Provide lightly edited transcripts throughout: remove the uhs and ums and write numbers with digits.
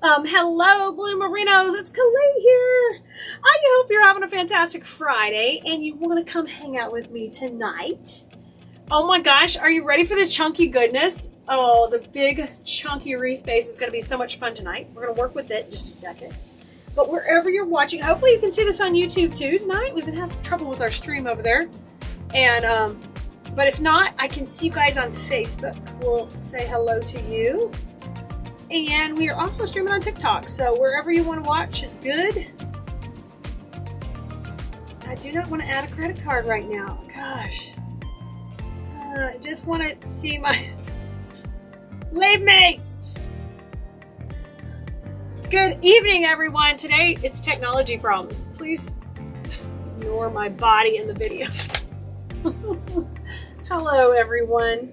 Hello, Blue Merinos. It's Khalid here. I hope you're having a fantastic Friday and you want to come hang out with me tonight. Oh my gosh, are you ready for the chunky goodness? Oh, the big chunky wreath base is going to be so much fun tonight. We're going to work with it in just a second. But wherever you're watching, hopefully you can see this on YouTube too tonight. We've been having trouble with our stream over there. And, but if not, I can see you guys on Facebook. We'll say hello to you. And we are also streaming on TikTok, so wherever you want to watch is good. I do not want to add a credit card right now. Gosh. I just want to see my... Leave me! Good evening, everyone. Today, it's technology problems. Please ignore my body in the video. Hello, everyone.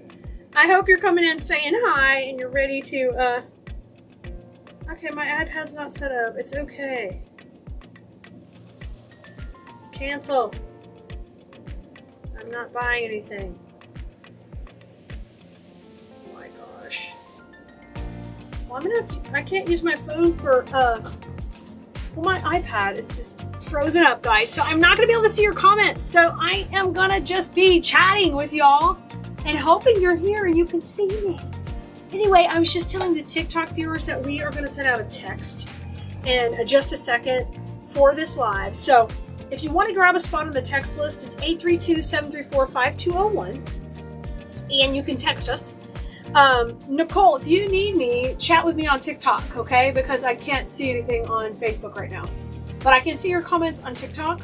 I hope you're coming in saying hi and you're ready to... Okay, my iPad's not set up. It's okay. Cancel. I'm not buying anything. Oh my gosh. Well, I'm gonna have to, I can't use my phone for, well, my iPad is just frozen up, guys. So I'm not gonna be able to see your comments. So I am gonna just be chatting with y'all and hoping you're here and you can see me. Anyway, I was just telling the TikTok viewers that we are going to send out a text in just a second for this live. So if you want to grab a spot on the text list, it's 832-734-5201. And you can text us. Nicole, if you need me, chat with me on TikTok, okay? Because I can't see anything on Facebook right now. But I can see your comments on TikTok.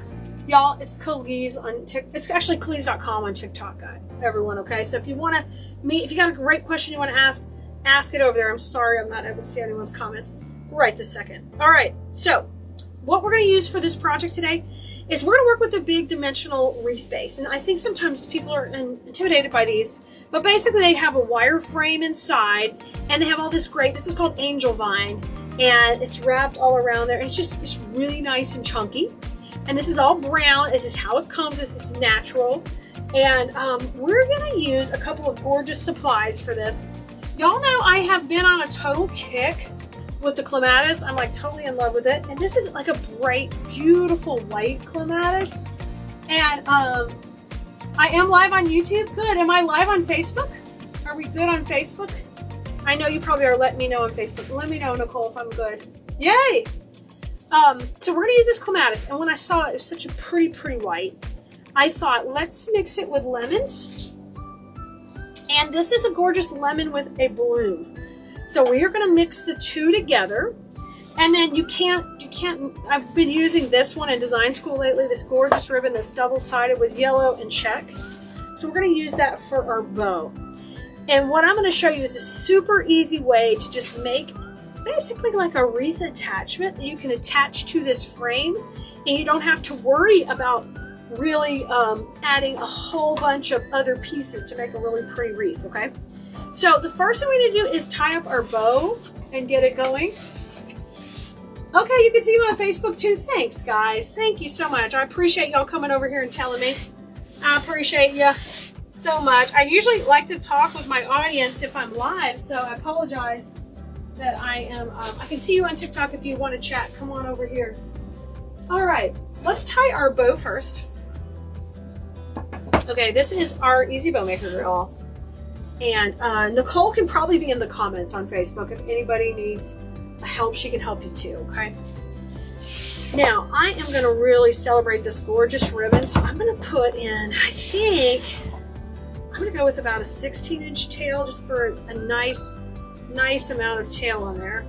Y'all, it's Khalees on TikTok. It's actually Khalees.com on TikTok, everyone, okay? So if you want to meet, if you got a great question you want to ask it over there. I'm sorry I'm not able to see anyone's comments right this second. All right, so what we're going to use for this project today is we're going to work with the big dimensional wreath base. And I think sometimes people are intimidated by these, but basically they have a wire frame inside and they have all this great, this is called angel vine, and it's wrapped all around there. And it's really nice and chunky. And this is all brown. This is how it comes. This is natural. And we're going to use a couple of gorgeous supplies for this. Y'all know I have been on a total kick with the clematis. I'm like totally in love with it. And this is like a bright, beautiful white clematis. And I am live on YouTube. Good. Am I live on Facebook? Are we good on Facebook? I know you probably are letting me know on Facebook. Let me know, Nicole, if I'm good. Yay! So we're going to use this clematis. And when I saw it, it was such a pretty white. I thought, let's mix it with lemons. And this is a gorgeous lemon with a bloom. So we are going to mix the two together. And then you can't, I've been using this one in design school lately, this gorgeous ribbon that's double-sided with yellow and check. So we're going to use that for our bow. And what I'm going to show you is a super easy way to just make basically like a wreath attachment that you can attach to this frame. And you don't have to worry about really adding a whole bunch of other pieces to make a really pretty wreath, okay? So the first thing we need to do is tie up our bow and get it going. Okay, you can see me on Facebook too. Thanks, guys. Thank you so much. I appreciate y'all coming over here and telling me. I appreciate you so much. I usually like to talk with my audience if I'm live, so I apologize that I am. I can see you on TikTok if you want to chat. Come on over here. All right, let's tie our bow first. Okay, this is our Easy Bow Maker drill. And Nicole can probably be in the comments on Facebook. If anybody needs help, she can help you too, okay? Now, I am going to really celebrate this gorgeous ribbon. So I'm going to put in, I think, I'm going to go with about a 16-inch tail just for a nice amount of tail on there.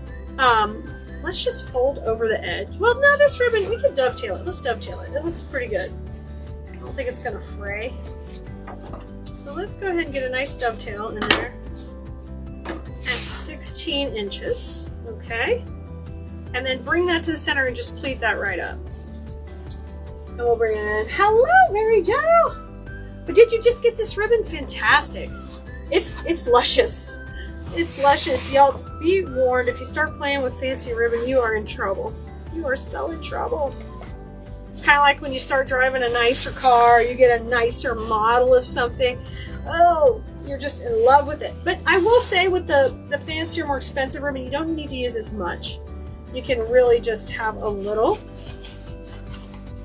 Let's just fold over the edge. Well, no, this ribbon, we can dovetail it. Let's dovetail it. It looks pretty good. I don't think it's going to fray. So let's go ahead and get a nice dovetail in there at 16 inches, okay? And then bring that to the center and just pleat that right up. And we'll bring it in. Hello, Mary Jo! But did you just get this ribbon? Fantastic. It's luscious. It's luscious. Y'all be warned, if you start playing with fancy ribbon, you are in trouble. You are so in trouble. It's kind of like when you start driving a nicer car, you get a nicer model of something. Oh, you're just in love with it. But I will say with the fancier, more expensive ribbon, you don't need to use as much. You can really just have a little.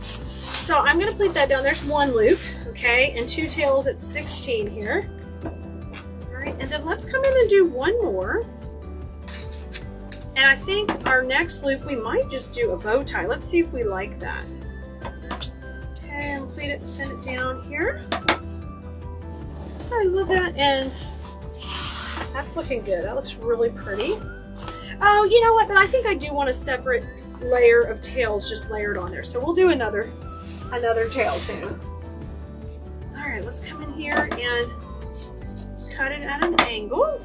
So I'm going to pleat that down. There's one loop, okay, and 2 tails at 16 here. All right, and then let's come in and do one more. And I think our next loop, we might just do a bow tie. Let's see if we like that. Okay, and pleat it and send it down here. I love that, and that's looking good. That looks really pretty. Oh, you know what? But I think I do want a separate layer of tails just layered on there. So we'll do another tail too. All right, let's come in here and cut it at an angle.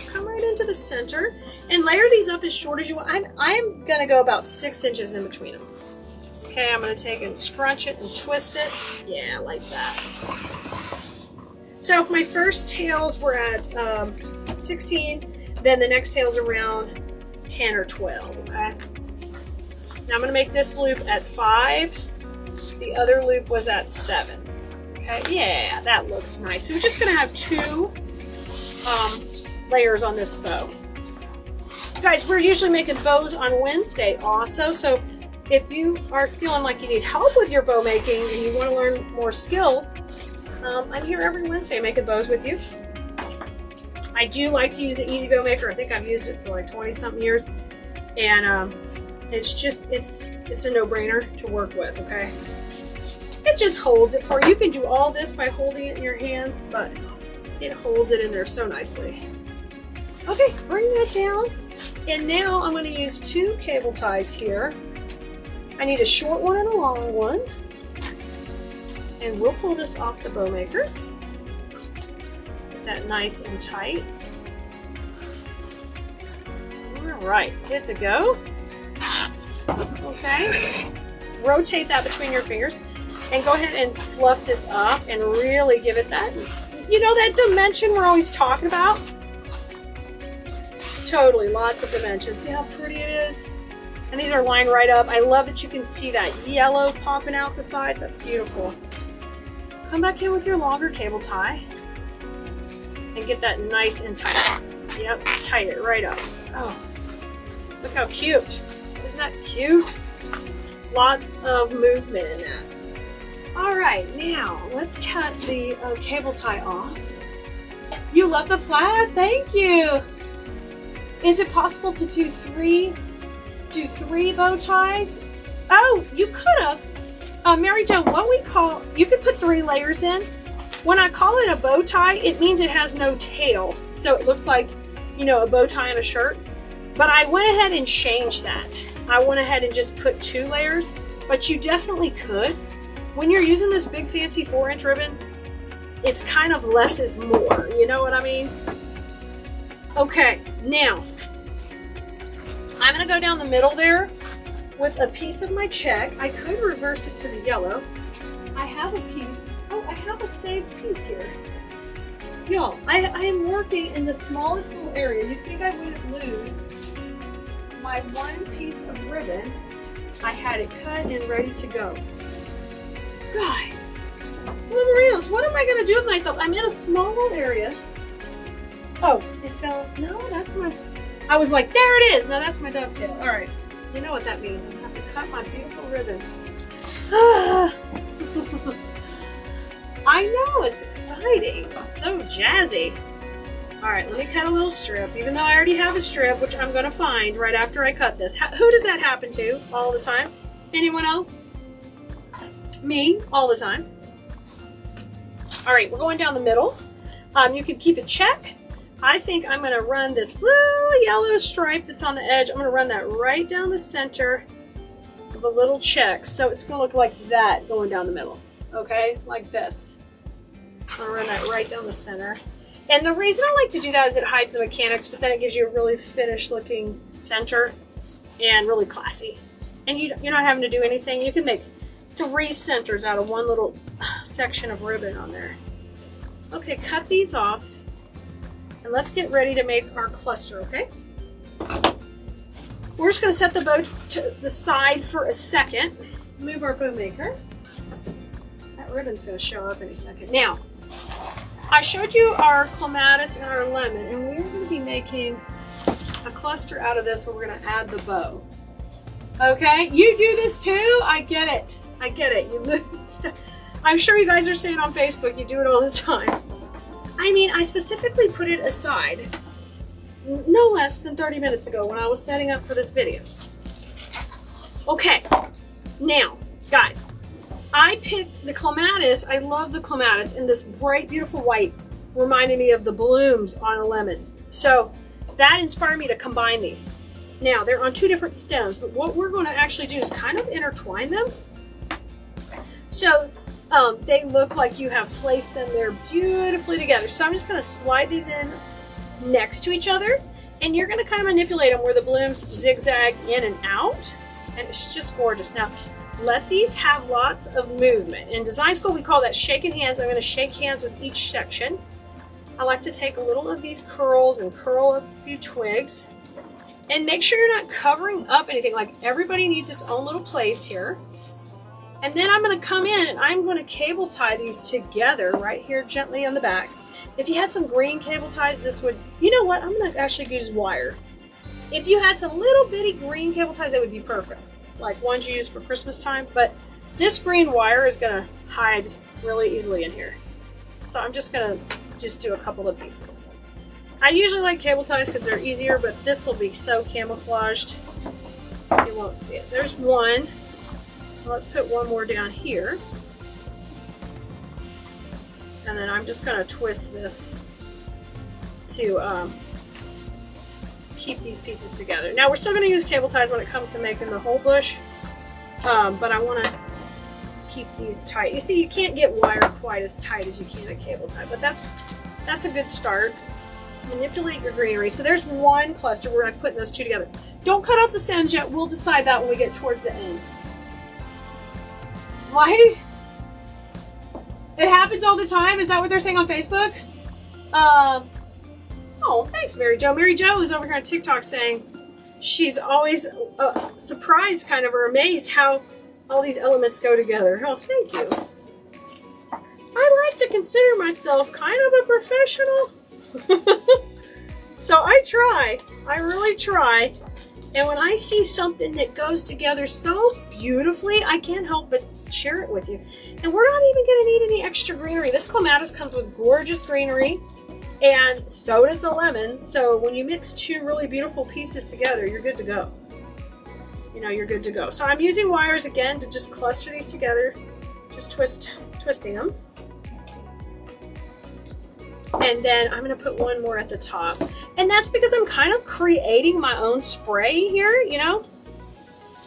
Come right into the center and layer these up as short as you want. I'm gonna go about 6 inches in between them. Okay, I'm gonna take and scrunch it and twist it. Yeah, like that. So my first tails were at 16, then the next tail's around 10 or 12, okay? Now I'm gonna make this loop at 5. The other loop was at 7. Okay, yeah, that looks nice. So we're just gonna have 2 layers on this bow. Guys, we're usually making bows on Wednesday also, so if you are feeling like you need help with your bow making and you want to learn more skills, I'm here every Wednesday making bows with you. I do like to use the Easy Bow Maker. I think I've used it for like 20-something years, and it's a no-brainer to work with, okay? It just holds it for you. You can do all this by holding it in your hand, but it holds it in there so nicely. Okay, bring that down. And now I'm going to use 2 cable ties here. I need a short one and a long one. And we'll pull this off the bow maker. Get that nice and tight. All right, good to go. Okay. Rotate that between your fingers and go ahead and fluff this up and really give it that, you know, that dimension we're always talking about. Totally, lots of dimensions. See how pretty it is? And these are lined right up. I love that you can see that yellow popping out the sides. That's beautiful. Come back in with your longer cable tie and get that nice and tight. Yep, tight it right up. Oh, look how cute. Isn't that cute? Lots of movement in that. All right, now let's cut the cable tie off. You love the plaid? Thank you. Is it possible to do three bow ties? Oh, you could have. Mary Jo, what we call, you could put 3 layers in. When I call it a bow tie, it means it has no tail. So it looks like, you know, a bow tie on a shirt. But I went ahead and changed that. I went ahead and just put 2 layers, but you definitely could. When you're using this big fancy 4-inch ribbon, it's kind of less is more. You know what I mean? Okay, now I'm gonna go down the middle there with a piece of my check. I could reverse it to the yellow. I have a piece. Oh, I have a saved piece here. Y'all, I am working in the smallest little area. You think I wouldn't lose my one piece of ribbon? I had it cut and ready to go. Guys, Wolverinos, what am I gonna do with myself? I'm in a small little area. Oh, it fell. No, that's my. I was like, there it is. No, that's my dovetail. All right. You know what that means. I'm going to have to cut my beautiful ribbon. I know. It's exciting. It's so jazzy. All right. Let me cut a little strip, even though I already have a strip, which I'm going to find right after I cut this. Who does that happen to all the time? Anyone else? Me, all the time. All right. We're going down the middle. You could keep it check. I think I'm going to run this little yellow stripe that's on the edge. I'm going to run that right down the center of a little check. So it's going to look like that going down the middle. Okay? Like this. I'm going to run that right down the center. And the reason I like to do that is it hides the mechanics, but then it gives you a really finished looking center and really classy. And you're not having to do anything. You can make 3 centers out of one little section of ribbon on there. Okay, cut these off. And let's get ready to make our cluster, okay? We're just going to set the bow to the side for a second. Move our bow maker. That ribbon's going to show up any second. Now, I showed you our clematis and our lemon, and we're going to be making a cluster out of this where we're going to add the bow. Okay, you do this too? I get it. I get it. You lose stuff. I'm sure you guys are saying on Facebook you do it all the time. I mean, I specifically put it aside no less than 30 minutes ago when I was setting up for this video. Okay, now, guys, I picked the clematis. I love the clematis, and this bright, beautiful white reminded me of the blooms on a lemon. So that inspired me to combine these. Now, they're on two different stems, but what we're going to actually do is kind of intertwine them. So they look like you have placed them there beautifully together. So I'm just going to slide these in next to each other, and you're going to kind of manipulate them where the blooms zigzag in and out, and it's just gorgeous. Now, let these have lots of movement. In design school, we call that shaking hands. I'm going to shake hands with each section. I like to take a little of these curls and curl up a few twigs. And make sure you're not covering up anything. Like, everybody needs its own little place here. And then I'm going to come in and I'm going to cable tie these together right here gently on the back. If you had some green cable ties, this would, you know what, I'm going to actually use wire. If you had some little bitty green cable ties, that would be perfect. Like ones you use for Christmas time. But this green wire is going to hide really easily in here. So I'm just going to do a couple of pieces. I usually like cable ties because they're easier, but this will be so camouflaged you won't see it. There's one. Let's put one more down here. And then I'm just going to twist this to keep these pieces together. Now, we're still going to use cable ties when it comes to making the whole bush, but I want to keep these tight. You see, you can't get wire quite as tight as you can a cable tie, but that's a good start. Manipulate your greenery. So there's one cluster. We're not putting those two together. Don't cut off the stems yet. We'll decide that when we get towards the end. Why? It happens all the time. Is that what they're saying on Facebook? Oh, thanks, Mary Jo. Mary Jo is over here on TikTok saying she's always surprised, kind of, or amazed how all these elements go together. Oh, thank you. I like to consider myself kind of a professional. So I try. I really try. And when I see something that goes together so beautifully, I can't help but share it with you. And we're not even going to need any extra greenery. This clematis comes with gorgeous greenery, and so does the lemon. So when you mix two really beautiful pieces together, you're good to go. You know, you're good to go. So I'm using wires again to just cluster these together, just twisting them. And then I'm going to put one more at the top. And that's because I'm kind of creating my own spray here, you know.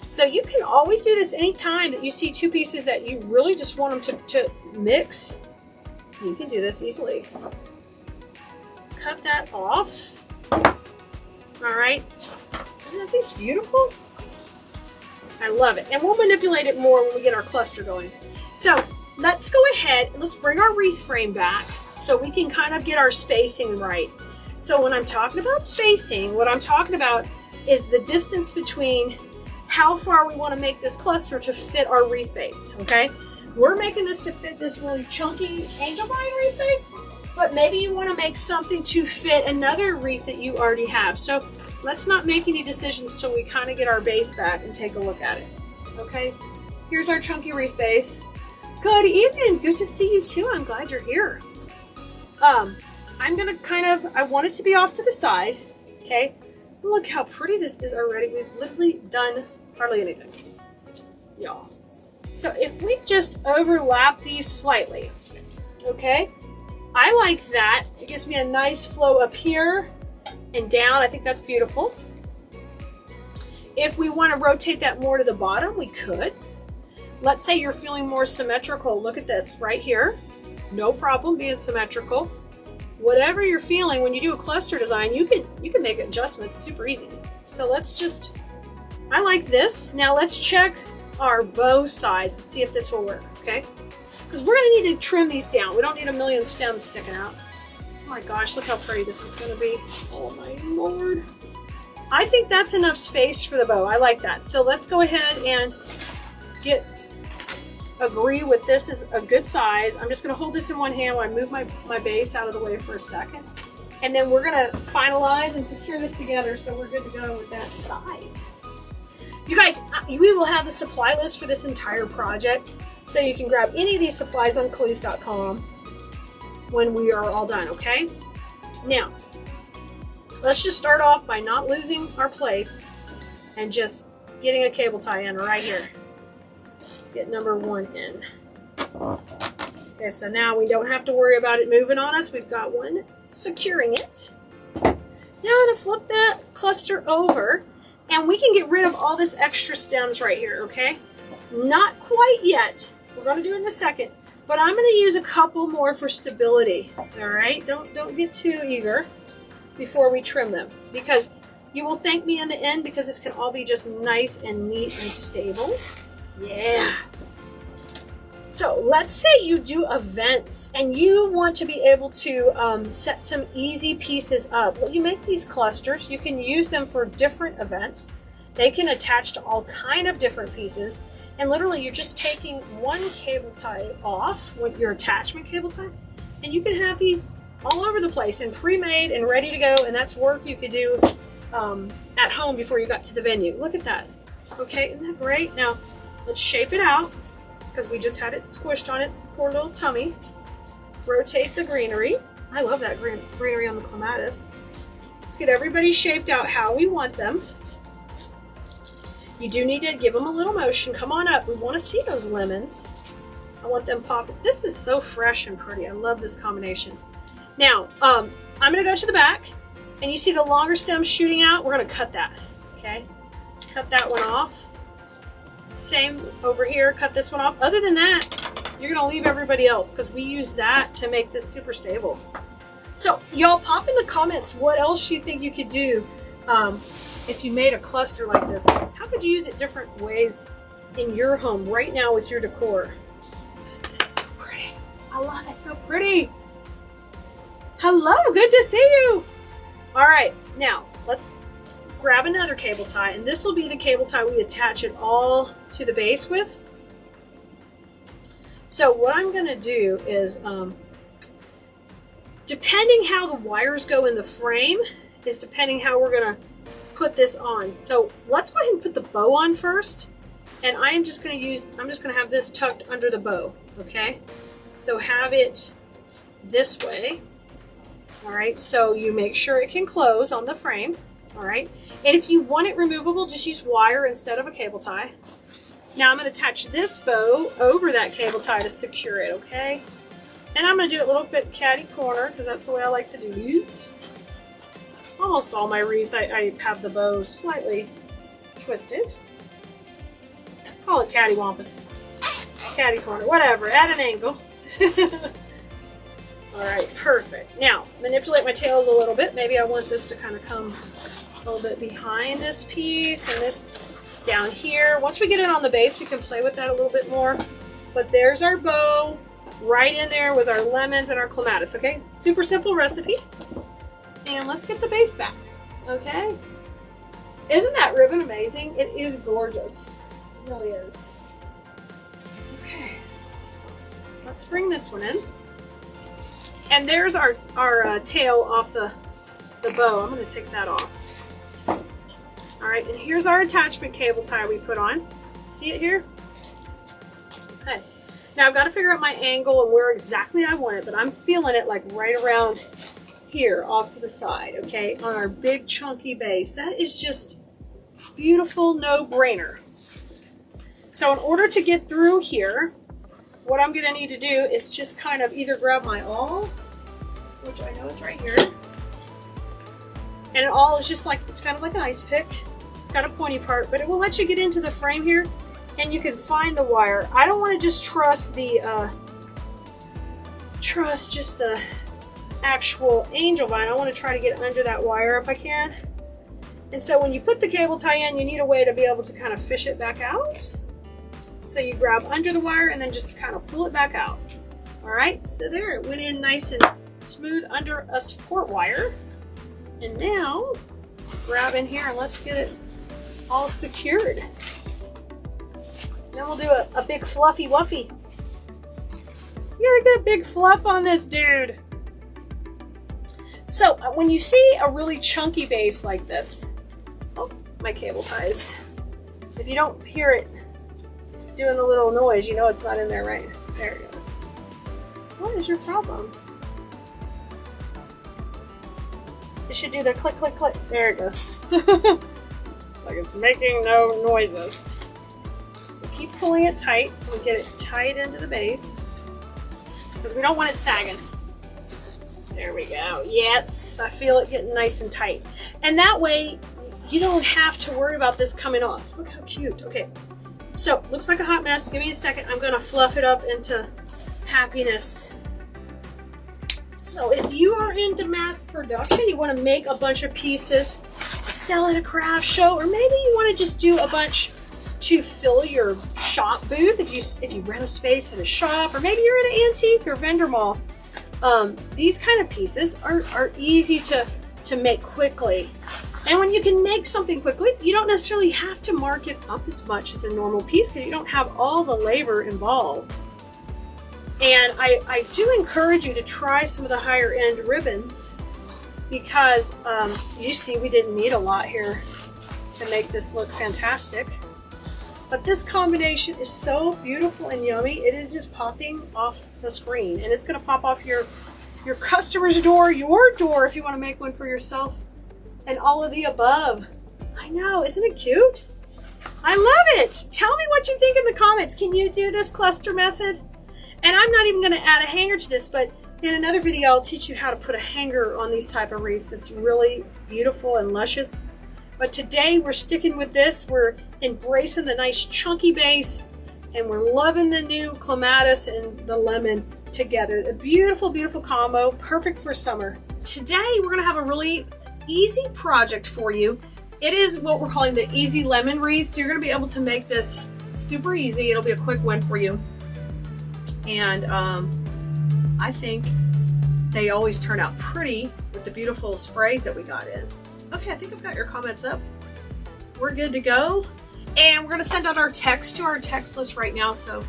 So you can always do this anytime that you see two pieces that you really just want them to mix. You can do this easily. Cut that off. All right. Isn't that piece beautiful? I love it. And we'll manipulate it more when we get our cluster going. So let's go ahead and let's bring our wreath frame back, so we can kind of get our spacing right. So when I'm talking about spacing, what I'm talking about is the distance between how far we want to make this cluster to fit our wreath base, okay? We're making this to fit this really chunky angel vine wreath base, but maybe you want to make something to fit another wreath that you already have. So let's not make any decisions till we kind of get our base back and take a look at it, okay? Here's our chunky wreath base. Good evening, good to see you too. I'm glad you're here. I'm gonna I want it to be off to the side, okay? Look how pretty this is already. We've literally done hardly anything, y'all. So if we just overlap these slightly, okay? I like that. It gives me a nice flow up here and down. I think that's beautiful. If we want to rotate that more to the bottom, we could. Let's say you're feeling more symmetrical. Look at this right here. No problem being symmetrical. Whatever you're feeling when you do a cluster design, you can make adjustments super easy. So let's just, I like this. Now let's check our bow size and see if this will work, okay? Because we're gonna need to trim these down. We don't need a million stems sticking out. Oh my gosh, look how pretty this is gonna be. Oh my Lord. I think that's enough space for the bow. I like that. So let's go ahead and get agree with this is a good size. I'm just going to hold this in one hand while I move my base out of the way for a second. And then we're going to finalize and secure this together so we're good to go with that size. You guys, we will have the supply list for this entire project, so you can grab any of these supplies on Cleese.com when we are all done, okay? Now, let's just start off by not losing our place and just getting a cable tie in right here. Let's get number 1 in. Okay, so now we don't have to worry about it moving on us. We've got one securing it. Now I'm going to flip that cluster over, and we can get rid of all this extra stems right here, okay? Not quite yet. We're going to do it in a second, but I'm going to use a couple more for stability, all right? Don't get too eager before we trim them, because you will thank me in the end, because this can all be just nice and neat and stable. Yeah. So let's say you do events and you want to be able to set some easy pieces up. Well, you make these clusters. You can use them for different events. They can attach to all kind of different pieces. And literally you're just taking one cable tie off with your attachment cable tie. And you can have these all over the place and pre-made and ready to go. And that's work you could do at home before you got to the venue. Look at that. Okay, isn't that great? Now, let's shape it out, because we just had it squished on its poor little tummy. Rotate the greenery. I love that greenery on the clematis. Let's get everybody shaped out how we want them. You do need to give them a little motion. Come on up. We want to see those lemons. I want them popping. This is so fresh and pretty. I love this combination. Now, I'm going to go to the back, and you see the longer stem shooting out. We're going to cut that, okay? Cut that one off. Same over here, cut this one off. Other than that, you're gonna leave everybody else, because we use that to make this super stable. So y'all pop in the comments what else you think you could do if you made a cluster like this. How could you use it different ways in your home right now with your decor? This is so pretty. I love it, so pretty. Hello, good to see you. All right, now let's grab another cable tie, and this will be the cable tie we attach it all to the base with. So what I'm going to do is, depending how the wires go in the frame is depending how we're going to put this on. So let's go ahead and put the bow on first, and I'm just going to have this tucked under the bow, okay? So have it this way. All right, so you make sure it can close on the frame. All right, and if you want it removable, just use wire instead of a cable tie. Now I'm going to attach this bow over that cable tie to secure it, okay? And I'm going to do it a little bit catty corner, because that's the way I like to do these. Almost all my wreaths, I have the bows slightly twisted. Call it cattywampus, catty corner, whatever, at an angle. All right, perfect. Now, manipulate my tails a little bit. Maybe I want this to kind of come a little bit behind this piece and this down here. Once we get it on the base, we can play with that a little bit more. But there's our bow right in there with our lemons and our clematis, okay? Super simple recipe. And let's get the base back, okay? Isn't that ribbon amazing? It is gorgeous. It really is. Okay. Let's bring this one in. And there's our tail off the bow. I'm going to take that off. All right, and here's our attachment cable tie we put on. See it here? Okay. Now I've got to figure out my angle and where exactly I want it, but I'm feeling it like right around here off to the side, okay, on our big chunky base. That is just beautiful, no-brainer. So in order to get through here, what I'm going to need to do is just kind of either grab my awl, which I know is right here. And an awl is just like, it's kind of like an ice pick. It's got a pointy part, but it will let you get into the frame here, and you can find the wire. I don't want to just trust just the actual angel vine. I want to try to get under that wire if I can. And so when you put the cable tie in, you need a way to be able to kind of fish it back out. So you grab under the wire and then just kind of pull it back out. All right, so there, it went in nice and smooth under a support wire. And now, grab in here and let's get it all secured. Then we'll do a big fluffy wuffy. You gotta get a big fluff on this dude. So when you see a really chunky base like this, oh, my cable ties. If you don't hear it doing a little noise, you know it's not in there, right? There it goes. What is your problem? It should do the click, click, click. There it goes. Like it's making no noises. So keep pulling it tight so we get it tight into the base, because we don't want it sagging. There we go. Yes, I feel it getting nice and tight. And that way you don't have to worry about this coming off. Look how cute. Okay, so looks like a hot mess. Give me a second. I'm gonna fluff it up into happiness. So if you are into mass production, you want to make a bunch of pieces to sell at a craft show, or maybe you want to just do a bunch to fill your shop booth if you rent a space at a shop, or maybe you're at an antique or vendor mall. These kind of pieces are easy to make quickly. And when you can make something quickly, you don't necessarily have to mark it up as much as a normal piece, because you don't have all the labor involved. And I do encourage you to try some of the higher end ribbons, because you see we didn't need a lot here to make this look fantastic. But this combination is so beautiful and yummy. It is just popping off the screen, and it's gonna pop off your customer's door, your door if you wanna make one for yourself, and all of the above. I know, isn't it cute? I love it. Tell me what you think in the comments. Can you do this cluster method? And I'm not even going to add a hanger to this, but in another video I'll teach you how to put a hanger on these type of wreaths. It's really beautiful and luscious. But today we're sticking with this. We're embracing the nice chunky base, and we're loving the new clematis and the lemon together. A beautiful, beautiful combo, perfect for summer. Today we're going to have a really easy project for you. It is what we're calling the easy lemon wreath. So you're going to be able to make this super easy. It'll be a quick win for you. And I think they always turn out pretty with the beautiful sprays that we got in. Okay, I think I've got your comments up. We're good to go. And we're gonna send out our text to our text list right now, so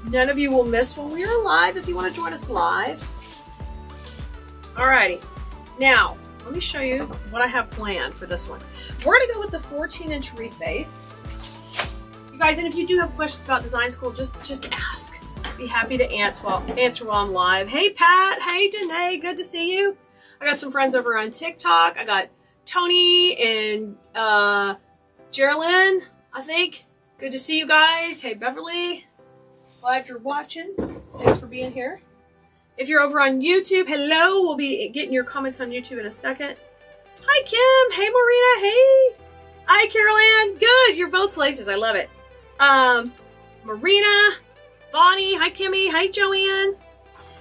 none of you will miss when we are live if you wanna join us live. Alrighty, now let me show you what I have planned for this one. We're gonna go with the 14-inch wreath base. You guys, and if you do have questions about design school, just ask. Be happy to answer while I'm live. Hey Pat, hey Danae, good to see you. I got some friends over on TikTok. I got Tony and Geraldine, I think. Good to see you guys. Hey Beverly, glad you're watching. Thanks for being here. If you're over on YouTube, hello. We'll be getting your comments on YouTube in a second. Hi Kim, hey Marina, hey. Hi Carol Ann, good. You're both places, I love it. Marina, Bonnie, hi Kimmy, hi Joanne.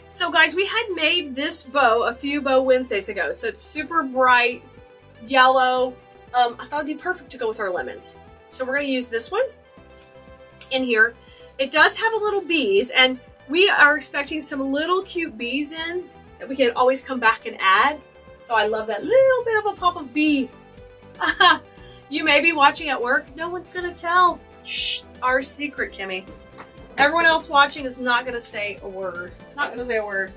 So guys, we had made this bow a few bow Wednesdays ago. So it's super bright yellow. I thought it'd be perfect to go with our lemons. So we're gonna use this one in here. It does have a little bees, and we are expecting some little cute bees in that we can always come back and add. So I love that little bit of a pop of bee. You may be watching at work. No one's gonna tell. Shh, our secret, Kimmy. Everyone else watching is not going to say a word. Not going to say a word.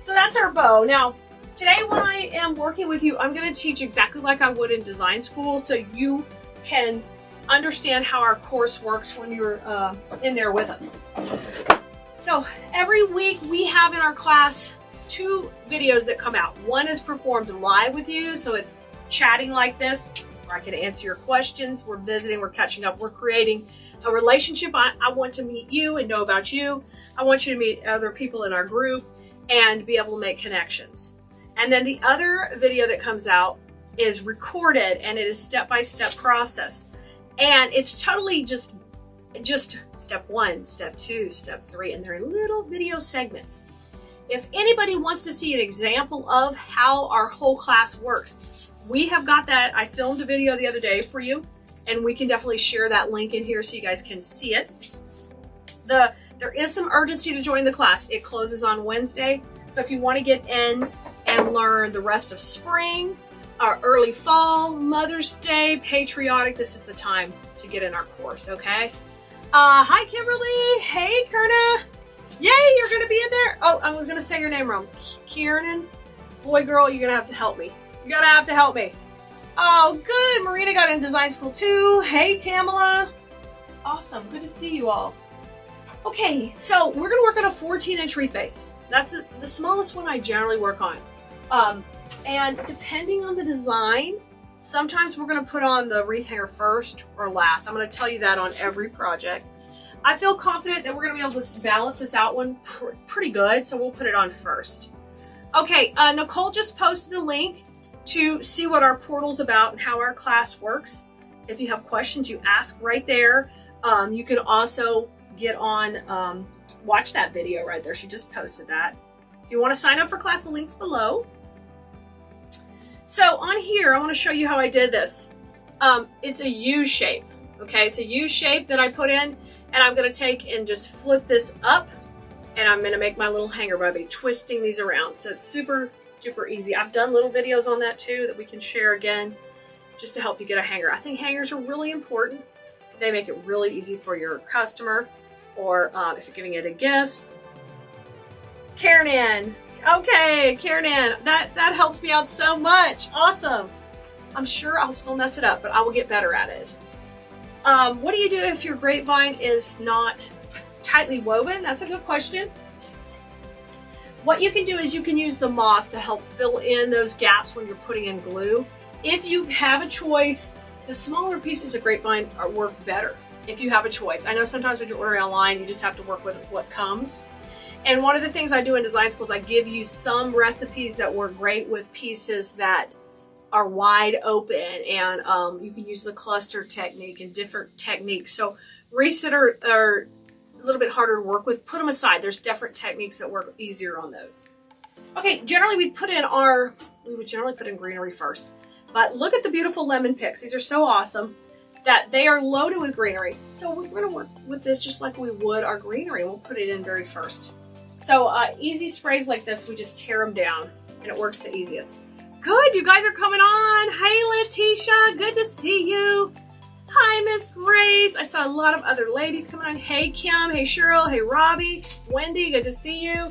So that's our bow. Now, today when I am working with you, I'm going to teach exactly like I would in design school, so you can understand how our course works when you're in there with us. So every week we have in our class 2 videos that come out. One is performed live with you, so it's chatting like this, where I can answer your questions. We're visiting, we're catching up, we're creating a relationship. I want to meet you and know about you. I want you to meet other people in our group and be able to make connections. And then the other video that comes out is recorded, and it is step-by-step process. And it's totally just step 1, step 2, step 3, and they're in little video segments. If anybody wants to see an example of how our whole class works, we have got that. I filmed a video the other day for you, and we can definitely share that link in here so you guys can see it. There is some urgency to join the class. It closes on Wednesday. So if you want to get in and learn the rest of spring, our early fall, Mother's Day, patriotic, this is the time to get in our course, okay? Hi, Kimberly. Hey, Kerna. Yay, you're going to be in there. Oh, I was going to say your name wrong. Kieran. Boy, girl, you're going to have to help me. You're going to have to help me. Oh, good. Marina got in design school too. Hey, Tamala. Awesome. Good to see you all. Okay, so we're going to work on a 14-inch wreath base. That's the smallest one I generally work on. And depending on the design, sometimes we're going to put on the wreath hanger first or last. I'm going to tell you that on every project. I feel confident that we're going to be able to balance this out one pretty good, so we'll put it on first. Okay, Nicole just posted the link to see what our portal's about and how our class works. If you have questions, you ask right there. You can also get on, watch that video right there. She just posted that. If you want to sign up for class, the link's below. So on here, I want to show you how I did this. It's a U shape. Okay, it's a U shape that I put in, and I'm going to take and just flip this up, and I'm going to make my little hanger by twisting these around. So it's super duper easy. I've done little videos on that too that we can share again just to help you get a hanger. I think hangers are really important. They make it really easy for your customer, or if you're giving it a guest. Karen, okay, Karen, that helps me out so much. Awesome. I'm sure I'll still mess it up, but I will get better at it. What do you do if your grapevine is not tightly woven? That's a good question. What you can do is you can use the moss to help fill in those gaps when you're putting in glue. If you have a choice, the smaller pieces of grapevine work better if you have a choice. I know sometimes when you're ordering online, you just have to work with what comes. And one of the things I do in design school is I give you some recipes that work great with pieces that are wide open, and you can use the cluster technique and different techniques. So wreaths that are a little bit harder to work with, put them aside. There's different techniques that work easier on those. Okay, generally we would generally put in greenery first. But look at the beautiful lemon picks. These are so awesome that they are loaded with greenery. So we're going to work with this just like we would our greenery. We'll put it in very first. So easy sprays like this, we just tear them down, and it works the easiest. Good, you guys are coming on. Hey, Letitia, good to see you. Hi, Miss Grace. I saw a lot of other ladies coming on. Hey, Kim. Hey, Cheryl. Hey, Robbie. Wendy, good to see you.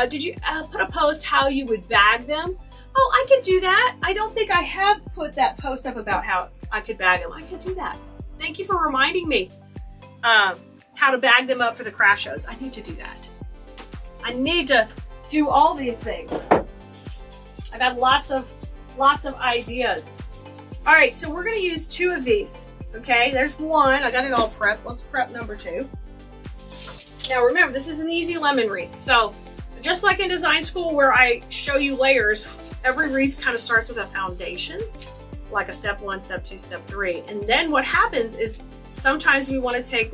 Did you put a post how you would bag them? Oh, I could do that. I don't think I have put that post up about how I could bag them. I could do that. Thank you for reminding me how to bag them up for the craft shows. I need to do that. I need to do all these things. I got lots of ideas. All right, so we're going to use 2 of these. Okay, there's one. I got it all prepped. Let's prep number 2. Now remember, this is an easy lemon wreath. So just like in design school where I show you layers, every wreath kind of starts with a foundation, like a step 1, step 2, step 3. And then what happens is sometimes we want to take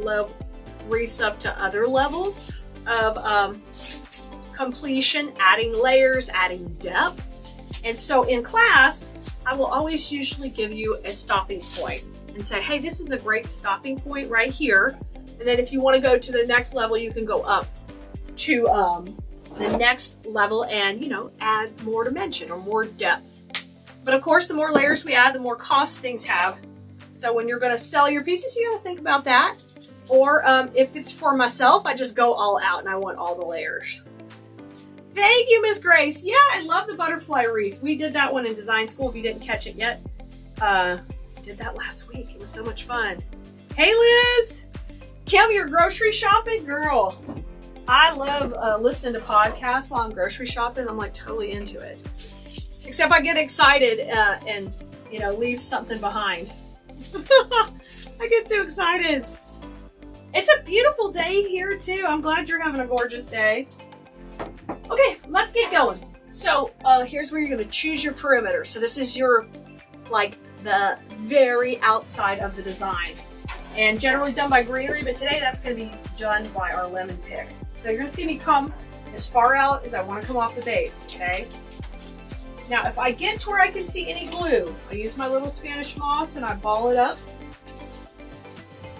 wreaths up to other levels of completion, adding layers, adding depth. And so in class, I will always usually give you a stopping point and say, hey, this is a great stopping point right here. And then if you want to go to the next level, you can go up to the next level and, add more dimension or more depth. But of course, the more layers we add, the more cost things have. So when you're going to sell your pieces, you got to think about that. Or if it's for myself, I just go all out and I want all the layers. Thank you, Miss Grace. Yeah, I love the butterfly wreath. We did that one in design school. If you didn't catch it yet, did that last week. It was so much fun. Hey, Liz. Kim, you're grocery shopping? Girl, I love listening to podcasts while I'm grocery shopping. I'm like totally into it. Except I get excited and, leave something behind. I get too excited. It's a beautiful day here, too. I'm glad you're having a gorgeous day. Okay, let's get going. So here's where you're going to choose your perimeter. So this is your, the very outside of the design. And generally done by greenery, but today that's going to be done by our lemon pick. So you're going to see me come as far out as I want to come off the base, okay? Now, if I get to where I can see any glue, I use my little Spanish moss and I ball it up.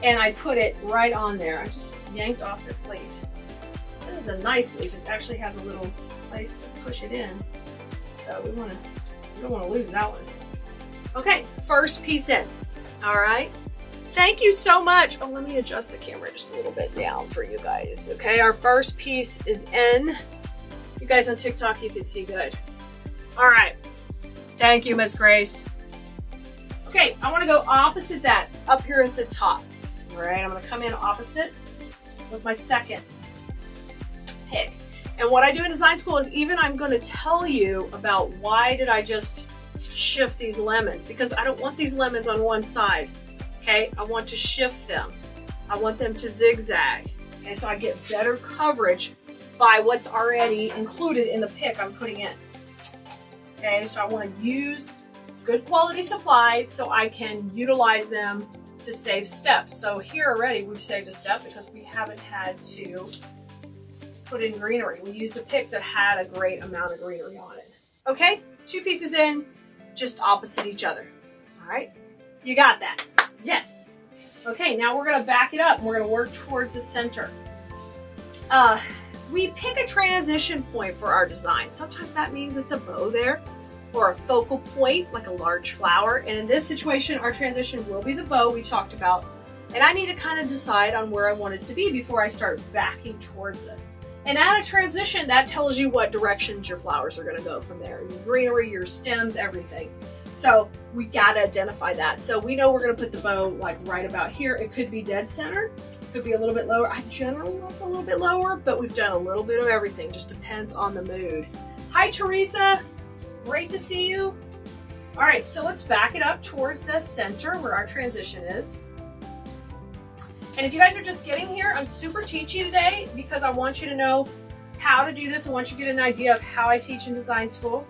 And I put it right on there. I just yanked off this leaf. This is a nice leaf. It actually has a little place to push it in. So we don't want to lose that one. Okay, first piece in. All right. Thank you so much. Oh, let me adjust the camera just a little bit down for you guys. Okay, our first piece is in. You guys on TikTok, you can see good. All right. Thank you, Miss Grace. Okay, I want to go opposite that up here at the top. All right, I'm going to come in opposite with my second pick. And what I do in design school is even I'm going to tell you about why did I just shift these lemons, because I don't want these lemons on one side. Okay, I want to shift them. I want them to zigzag. Okay, so I get better coverage by what's already included in the pick I'm putting in. Okay, so I want to use good quality supplies so I can utilize them to save steps. So here already we've saved a step because we haven't had to put in greenery. We used a pick that had a great amount of greenery on it. Okay, 2 pieces in, just opposite each other. All right, you got that? Yes. Okay, now we're gonna back it up and we're gonna work towards the center. We pick a transition point for our design. Sometimes that means it's a bow there or a focal point like a large flower. And in this situation, our transition will be the bow we talked about. And I need to kind of decide on where I want it to be before I start backing towards it. And at a transition, that tells you what directions your flowers are gonna go from there. Your greenery, your stems, everything. So we gotta identify that. So we know we're gonna put the bow like right about here. It could be dead center, could be a little bit lower. I generally like a little bit lower, but we've done a little bit of everything. Just depends on the mood. Hi, Teresa. Great to see you. All right, so let's back it up towards the center where our transition is. And if you guys are just getting here, I'm super teachy today because I want you to know how to do this. I want you to get an idea of how I teach in design school.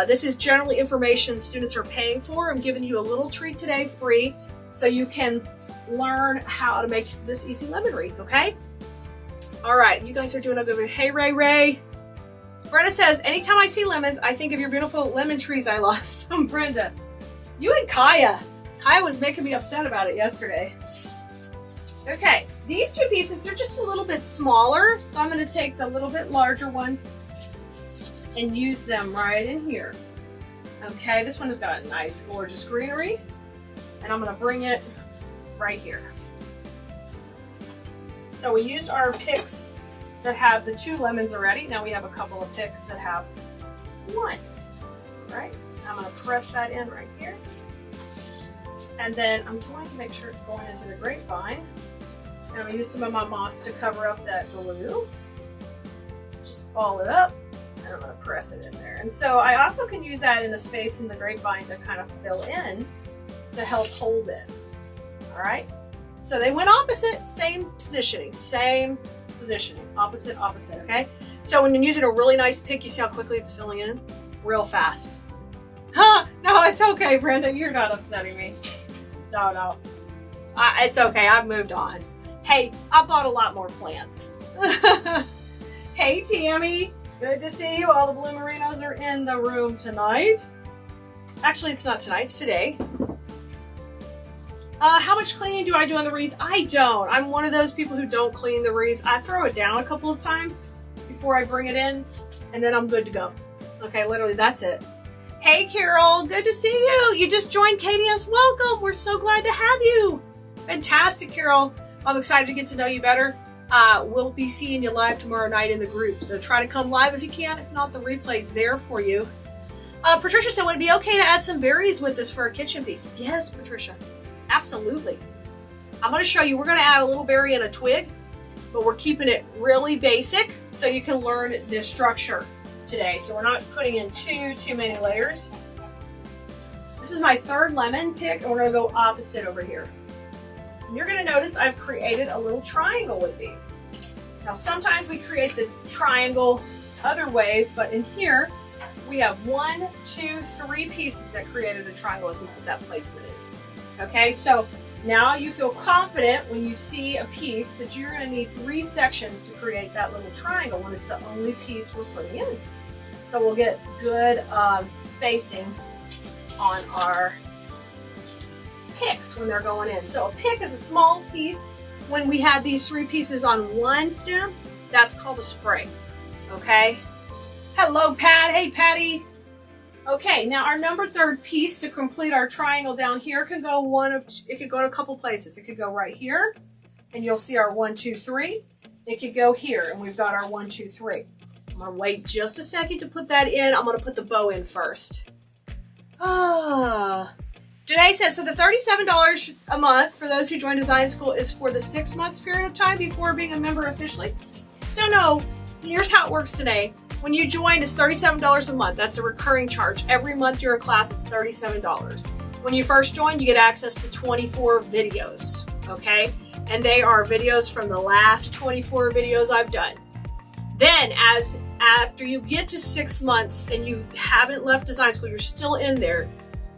This is generally information students are paying for. I'm giving you a little treat today free so you can learn how to make this easy lemon wreath, okay? All right, you guys are doing a good one. Hey, Ray. Brenda says, anytime I see lemons, I think of your beautiful lemon trees I lost. Brenda, you and Kaya. Kaya was making me upset about it yesterday. Okay, these 2 pieces are just a little bit smaller, so I'm going to take the little bit larger ones and use them right in here. Okay, this one has got a nice, gorgeous greenery, and I'm going to bring it right here. So we used our picks that have the 2 lemons already. Now we have a couple of picks that have 1. All right, I'm going to press that in right here. And then I'm going to make sure it's going into the grapevine. And I'm going to use some of my moss to cover up that glue. Just ball it up. And I'm going to press it in there. And so I also can use that in the space in the grapevine to kind of fill in to help hold it. All right. So they went opposite, same positioning, opposite, okay? So when you're using a really nice pick, you see how quickly it's filling in? Real fast. Huh? No, it's okay, Brenda. You're not upsetting me. No. It's okay. I've moved on. Hey, I bought a lot more plants. Hey, Tammy. Good to see you. All the bloomerinos are in the room tonight. Actually, it's not tonight. It's today. How much cleaning do I do on the wreath? I don't. I'm one of those people who don't clean the wreath. I throw it down a couple of times before I bring it in, and then I'm good to go. Okay, literally, that's it. Hey, Carol. Good to see you. You just joined KDS. Welcome. We're so glad to have you. Fantastic, Carol. I'm excited to get to know you better. We'll be seeing you live tomorrow night in the group, so try to come live if you can. If not, the replay's there for you. Patricia said, would it be okay to add some berries with this for a kitchen piece? Yes, Patricia. Absolutely. I'm going to show you. We're going to add a little berry and a twig, but we're keeping it really basic so you can learn the structure today. So we're not putting in too many layers. This is my 3rd lemon pick, and we're going to go opposite over here. And you're going to notice I've created a little triangle with these. Now sometimes we create the triangle other ways, but in here we have 1, 2, 3 pieces that created a triangle as we put that placement in. Okay, so now you feel confident when you see a piece that you're going to need 3 sections to create that little triangle when it's the only piece we're putting in. So we'll get good spacing on our picks when they're going in. So a pick is a small piece. When we have these 3 pieces on one stem, that's called a spray. Okay? Hello, Pat. Hey, Patty. Okay, now our number 3 piece to complete our triangle down here can go it could go to a couple places. It could go right here, and you'll see our 1, 2, 3. It could go here, and we've got our 1, 2, 3. I'm gonna wait just a second to put that in. I'm gonna put the bow in first. Janae says, so the $37 a month for those who join design school is for the 6 months period of time before being a member officially? So no, here's how it works today. When you join, it's $37 a month. That's a recurring charge. Every month you're in class, it's $37. When you first join, you get access to 24 videos, okay? And they are videos from the last 24 videos I've done. Then after you get to 6 months and you haven't left design school, you're still in there,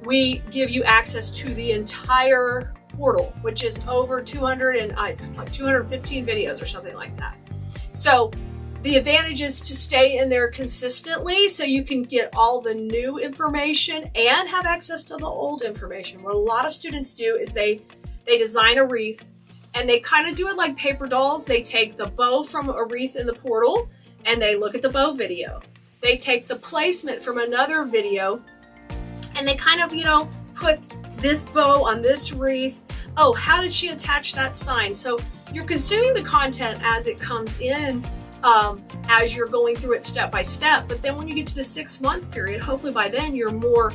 we give you access to the entire portal, which is over 200 and it's like 215 videos or something like that. So the advantage is to stay in there consistently so you can get all the new information and have access to the old information. What a lot of students do is they design a wreath and they kind of do it like paper dolls. They take the bow from a wreath in the portal and they look at the bow video. They take the placement from another video and they kind of, put this bow on this wreath. Oh, how did she attach that sign? So you're consuming the content as it comes in, as you're going through it step by step. But then when you get to the 6 month period, hopefully by then you're more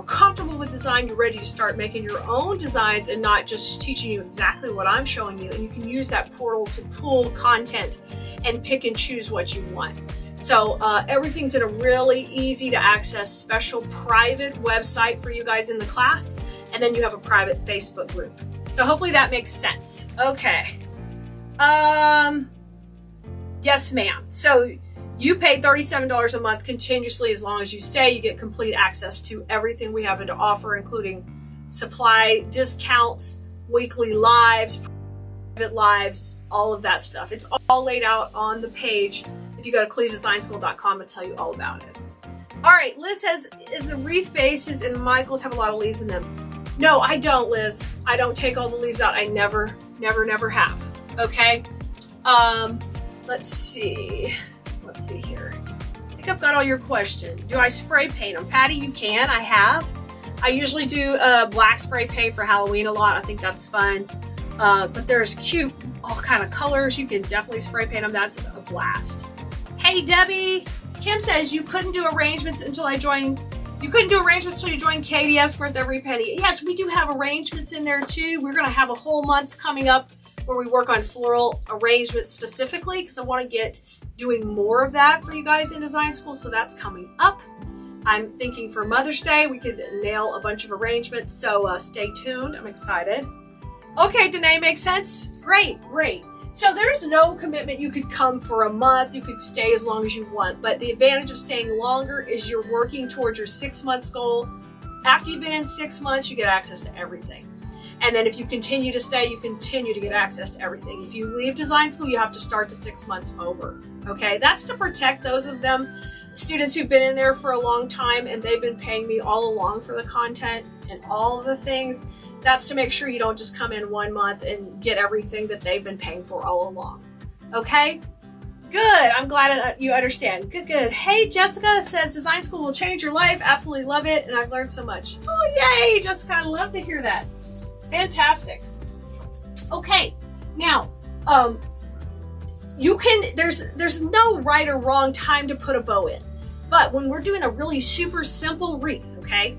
comfortable with design. You're ready to start making your own designs and not just teaching you exactly what I'm showing you. And you can use that portal to pull content and pick and choose what you want. So everything's in a really easy to access special private website for you guys in the class. And then you have a private Facebook group. So hopefully that makes sense. Okay. Yes, ma'am. So you pay $37 a month continuously as long as you stay. You get complete access to everything we have to offer, including supply discounts, weekly lives, private lives, all of that stuff. It's all laid out on the page. If you go to CleesDesignSchool.com, it'll tell you all about it. All right, Liz says, is the wreath bases and Michael's have a lot of leaves in them? No, I don't, Liz. I don't take all the leaves out. I never have. Okay. Let's see here. I think I've got all your questions. Do I spray paint them? Patty, you can. I have. I usually do black spray paint for Halloween a lot. I think that's fun. But there's cute, all kind of colors. You can definitely spray paint them. That's a blast. Hey, Debbie. Kim says you couldn't do arrangements until you joined KDS Worth Every Penny. Yes, we do have arrangements in there too. We're going to have a whole month coming up where we work on floral arrangements specifically because I want to get doing more of that for you guys in design school. So that's coming up. I'm thinking for Mother's Day, we could nail a bunch of arrangements. So stay tuned. I'm excited. Okay, Danae, makes sense? Great. So there's no commitment. You could come for a month. You could stay as long as you want. But the advantage of staying longer is you're working towards your 6 months goal. After you've been in 6 months, you get access to everything. And then if you continue to stay, you continue to get access to everything. If you leave design school, you have to start the 6 months over. Okay, that's to protect those of them, students who've been in there for a long time and they've been paying me all along for the content and all of the things. That's to make sure you don't just come in 1 month and get everything that they've been paying for all along. Okay? Good. I'm glad you understand. Good. Hey, Jessica says design school will change your life. Absolutely love it. And I've learned so much. Oh, yay, Jessica. I love to hear that. Fantastic. Okay. Now, there's no right or wrong time to put a bow in. But when we're doing a really super simple wreath, okay?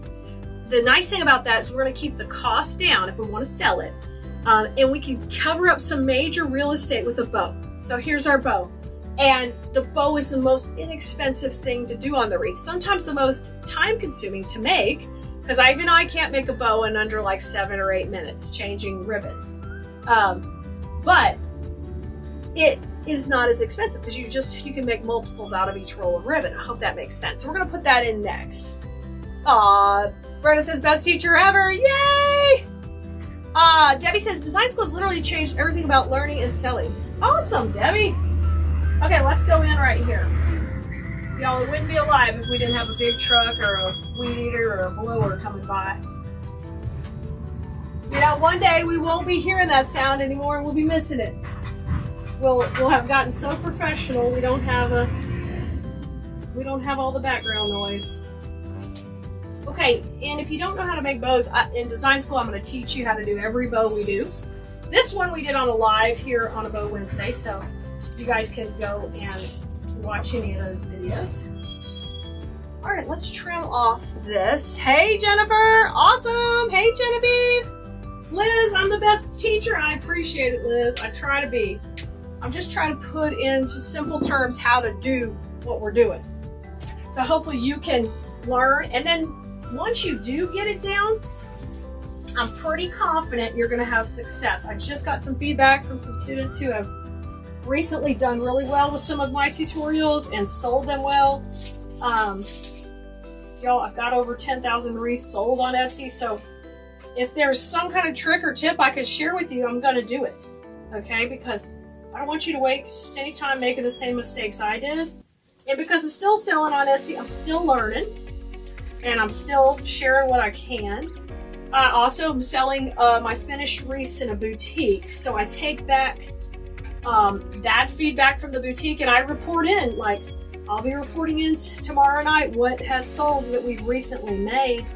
The nice thing about that is we're going to keep the cost down if we want to sell it. And we can cover up some major real estate with a bow. So here's our bow. And the bow is the most inexpensive thing to do on the wreath. Sometimes the most time consuming to make, because even I can't make a bow in under like 7 or 8 minutes changing ribbons. But it is not as expensive because you can make multiples out of each roll of ribbon. I hope that makes sense. So we're going to put that in next. Brenda says, best teacher ever. Yay! Debbie says, design school has literally changed everything about learning and selling. Awesome, Debbie. Okay, let's go in right here. Y'all, it wouldn't be alive if we didn't have a big truck or a weed eater or a blower coming by. You know, one day we won't be hearing that sound anymore and we'll be missing it. We'll have gotten so professional we don't have all the background noise. Okay, and if you don't know how to make bows, in design school, I'm going to teach you how to do every bow we do. This one we did on a live here on a Bow Wednesday, so you guys can go and watch any of those videos. All right, let's trim off this. Hey, Jennifer, awesome. Hey, Genevieve. Liz, I'm the best teacher. I appreciate it, Liz. I try to be. I'm just trying to put into simple terms how to do what we're doing. So hopefully you can learn, and then once you do get it down, I'm pretty confident you're going to have success. I just got some feedback from some students who have recently done really well with some of my tutorials and sold them well. Y'all, I've got over 10,000 wreaths sold on Etsy, so if there's some kind of trick or tip I could share with you, I'm going to do it, okay? Because I don't want you to waste any time making the same mistakes I did. And because I'm still selling on Etsy, I'm still learning, and I'm still sharing what I can. I also am selling my finished wreaths in a boutique, so I take back that feedback from the boutique and I report in, like I'll be reporting in tomorrow night what has sold that we've recently made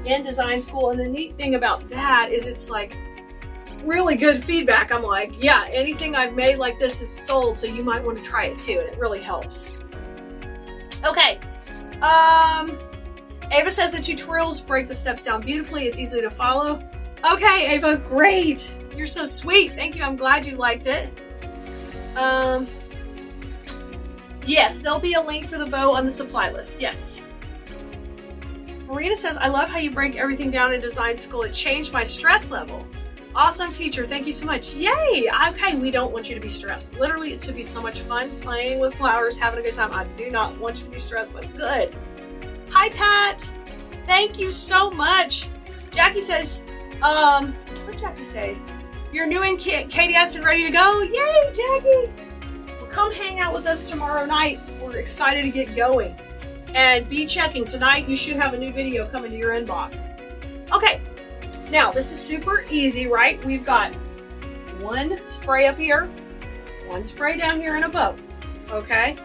in design school. And the neat thing about that is it's like really good feedback. I'm like, yeah, anything I've made like this is sold, so you might want to try it too, and it really helps. Okay, Ava says the tutorials break the steps down beautifully. It's easy to follow. Okay, Ava, great. You're so sweet. Thank you. I'm glad you liked it. Yes, there'll be a link for the bow on the supply list. Yes. Marina says, I love how you break everything down in design school. It changed my stress level. Awesome teacher. Thank you so much. Yay. Okay, we don't want you to be stressed. Literally, it should be so much fun playing with flowers, having a good time. I do not want you to be stressed. Like, good. Hi, Pat. Thank you so much. Jackie says, what did Jackie say? You're new in KDS and ready to go? Yay, Jackie. Well, come hang out with us tomorrow night. We're excited to get going. And be checking. Tonight, you should have a new video coming to your inbox. Okay. Now, this is super easy, right? We've got one spray up here, one spray down here, and a bow. Okay?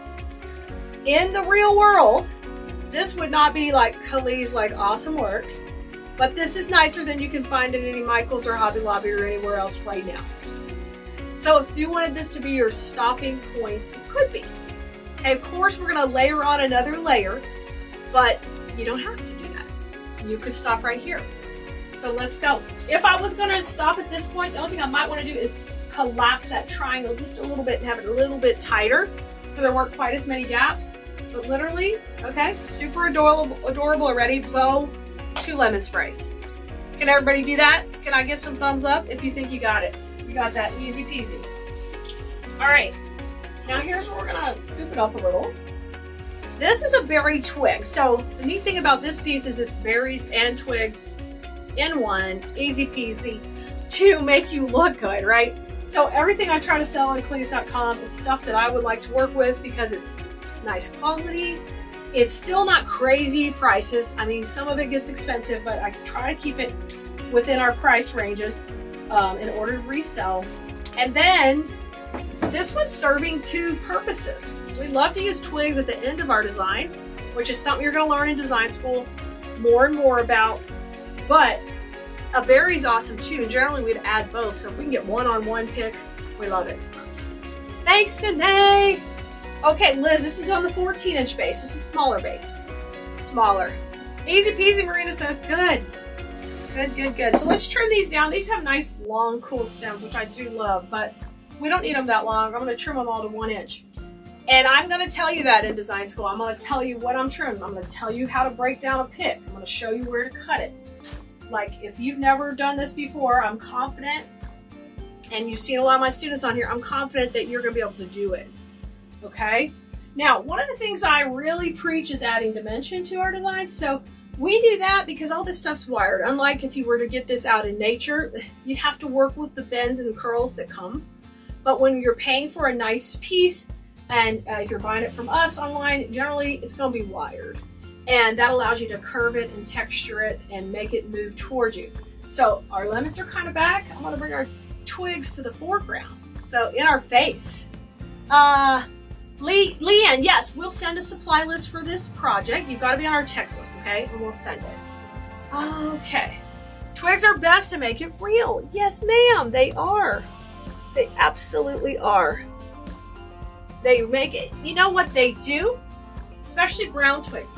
In the real world, this would not be like Khalid's like awesome work, but this is nicer than you can find at any Michael's or Hobby Lobby or anywhere else right now. So if you wanted this to be your stopping point, it could be. Okay, of course we're gonna layer on another layer, but you don't have to do that. You could stop right here. So let's go. If I was gonna stop at this point, the only thing I might wanna do is collapse that triangle just a little bit and have it a little bit tighter so there weren't quite as many gaps. But literally, okay, super adorable already. Bow, 2 lemon sprays. Can everybody do that? Can I get some thumbs up if you think you got it? You got that, easy peasy. All right, now here's where we're gonna soup it up a little. This is a berry twig. So the neat thing about this piece is it's berries and twigs in one, easy peasy, to make you look good, right? So everything I try to sell on Cleese.com is stuff that I would like to work with because it's nice quality. It's still not crazy prices. I mean, some of it gets expensive, but I try to keep it within our price ranges in order to resell. And then this one's serving 2 purposes. We love to use twigs at the end of our designs, which is something you're going to learn in design school more and more about. But a berry's awesome too, and generally we'd add both. So if we can get one-on-one pick, we love it. Thanks, Danae. Okay, Liz, this is on the 14-inch base. This is smaller base. Smaller. Easy peasy, Marina says. Good. Good, good, good. So let's trim these down. These have nice, long, cool stems, which I do love, but we don't need them that long. I'm going to trim them all to 1 inch. And I'm going to tell you that in design school. I'm going to tell you what I'm trimming. I'm going to tell you how to break down a pick. I'm going to show you where to cut it. Like, if you've never done this before, I'm confident, and you've seen a lot of my students on here, I'm confident that you're going to be able to do it. Okay? Now, one of the things I really preach is adding dimension to our designs. So we do that because all this stuff's wired. Unlike if you were to get this out in nature, you'd have to work with the bends and curls that come. But when you're paying for a nice piece, and if you're buying it from us online, generally it's going to be wired. And that allows you to curve it and texture it and make it move towards you. So our lemons are kind of back. I'm going to bring our twigs to the foreground. So in our face. Leanne, yes, we'll send a supply list for this project. You've got to be on our text list, okay? And we'll send it. Okay. Twigs are best to make it real. Yes, ma'am, they are. They absolutely are. They make it, you know what they do? Especially brown twigs.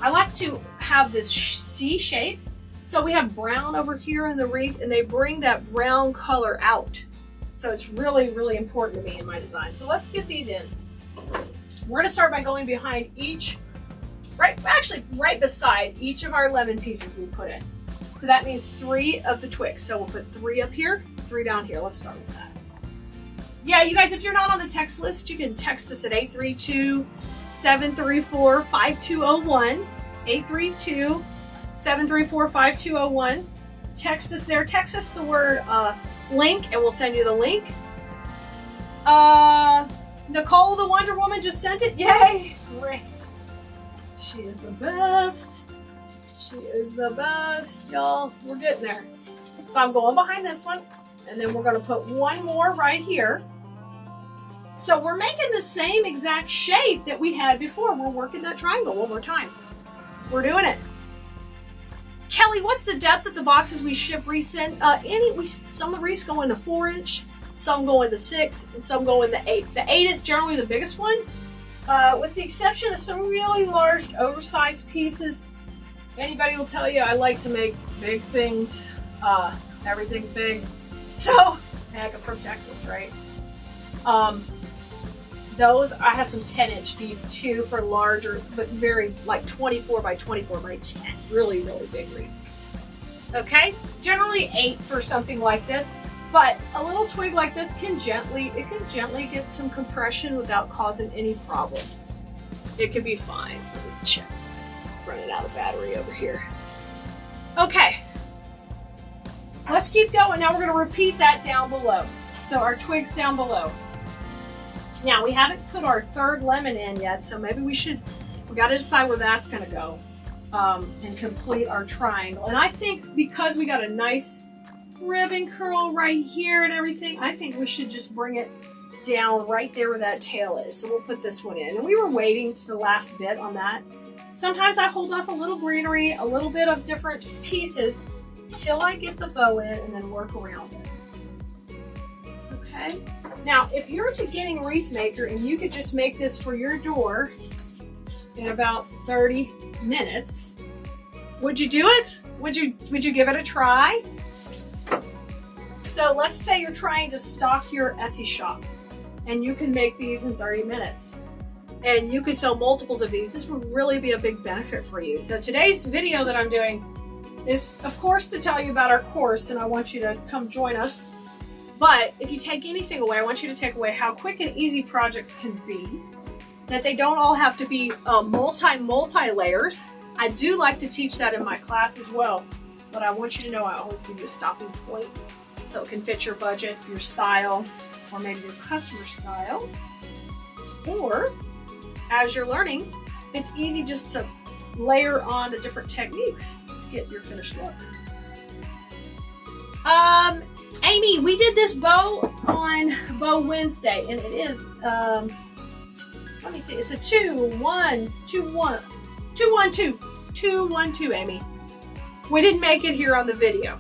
I like to have this C shape. So we have brown over here in the wreath, and they bring that brown color out. So it's really, really important to me in my design. So let's get these in. We're gonna start by going behind each, right beside each of our lemon pieces we put in. So that means 3 of the twigs. So we'll put 3 up here, 3 down here. Let's start with that. Yeah, you guys, if you're not on the text list, you can text us at 832-734-5201. 832-734-5201. Text us there. Text us the word link, and we'll send you the link. Nicole, the Wonder Woman, just sent it. Yay! Great. She is the best. She is the best, y'all. We're getting there. So I'm going behind this one, and then we're going to put 1 more right here. So we're making the same exact shape that we had before. We're working that triangle one more time. We're doing it. Kelly, what's the depth of the boxes we ship wreaths in? Some of the wreaths go in the 4-inch, some go in the 6, and some go in the 8. The 8 is generally the biggest one, with the exception of some really large, oversized pieces. Anybody will tell you I like to make big things. Everything's big. So, heck, I'm from Texas, right? Those, I have some 10-inch deep too for larger, but very, like 24 by 24 by 10. Really, really big wreaths. Okay? Generally 8 for something like this, but a little twig like this can gently get some compression without causing any problem. It could be fine. Let me check. Running out of battery over here. Okay. Let's keep going. Now we're going to repeat that down below. So our twigs down below. Now, we haven't put our 3rd lemon in yet, so maybe we got to decide where that's going to go and complete our triangle. And I think because we got a nice ribbon curl right here and everything, I think we should just bring it down right there where that tail is. So we'll put this one in. And we were waiting to the last bit on that. Sometimes I hold off a little greenery, a little bit of different pieces till I get the bow in and then work around it. Okay. Now, if you're a beginning wreath maker and you could just make this for your door in about 30 minutes, would you do it? Would you give it a try? So let's say you're trying to stock your Etsy shop and you can make these in 30 minutes and you could sell multiples of these. This would really be a big benefit for you. So today's video that I'm doing is, of course, to tell you about our course, and I want you to come join us. But if you take anything away, I want you to take away how quick and easy projects can be, that they don't all have to be multi layers. I do like to teach that in my class as well, but I want you to know I always give you a stopping point so it can fit your budget, your style, or maybe your customer style. Or, as you're learning, it's easy just to layer on the different techniques to get your finished look. Amy, we did this bow on Bow Wednesday, and it is, let me see, it's a 2-1-2, Amy. We didn't make it here on the video.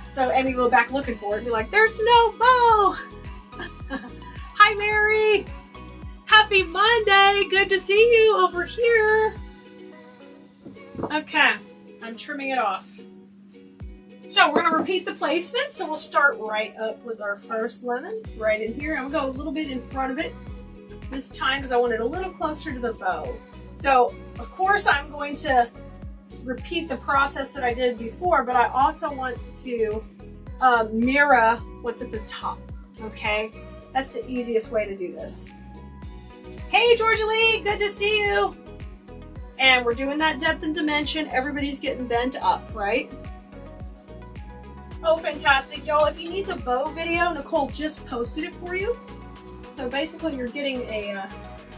So Amy will go back looking for it and be like, there's no bow. Hi, Mary. Happy Monday. Good to see you over here. Okay, I'm trimming it off. So we're going to repeat the placement. So we'll start right up with our first lemons right in here. I'm going to go a little bit in front of it this time because I want it a little closer to the bow. So of course I'm going to repeat the process that I did before, but I also want to mirror what's at the top. Okay, that's the easiest way to do this. Hey Georgia Lee, good to see you. And we're doing that depth and dimension. Everybody's getting bent up, right? Oh, fantastic. Y'all, if you need the bow video, Nicole just posted it for you. So basically you're getting a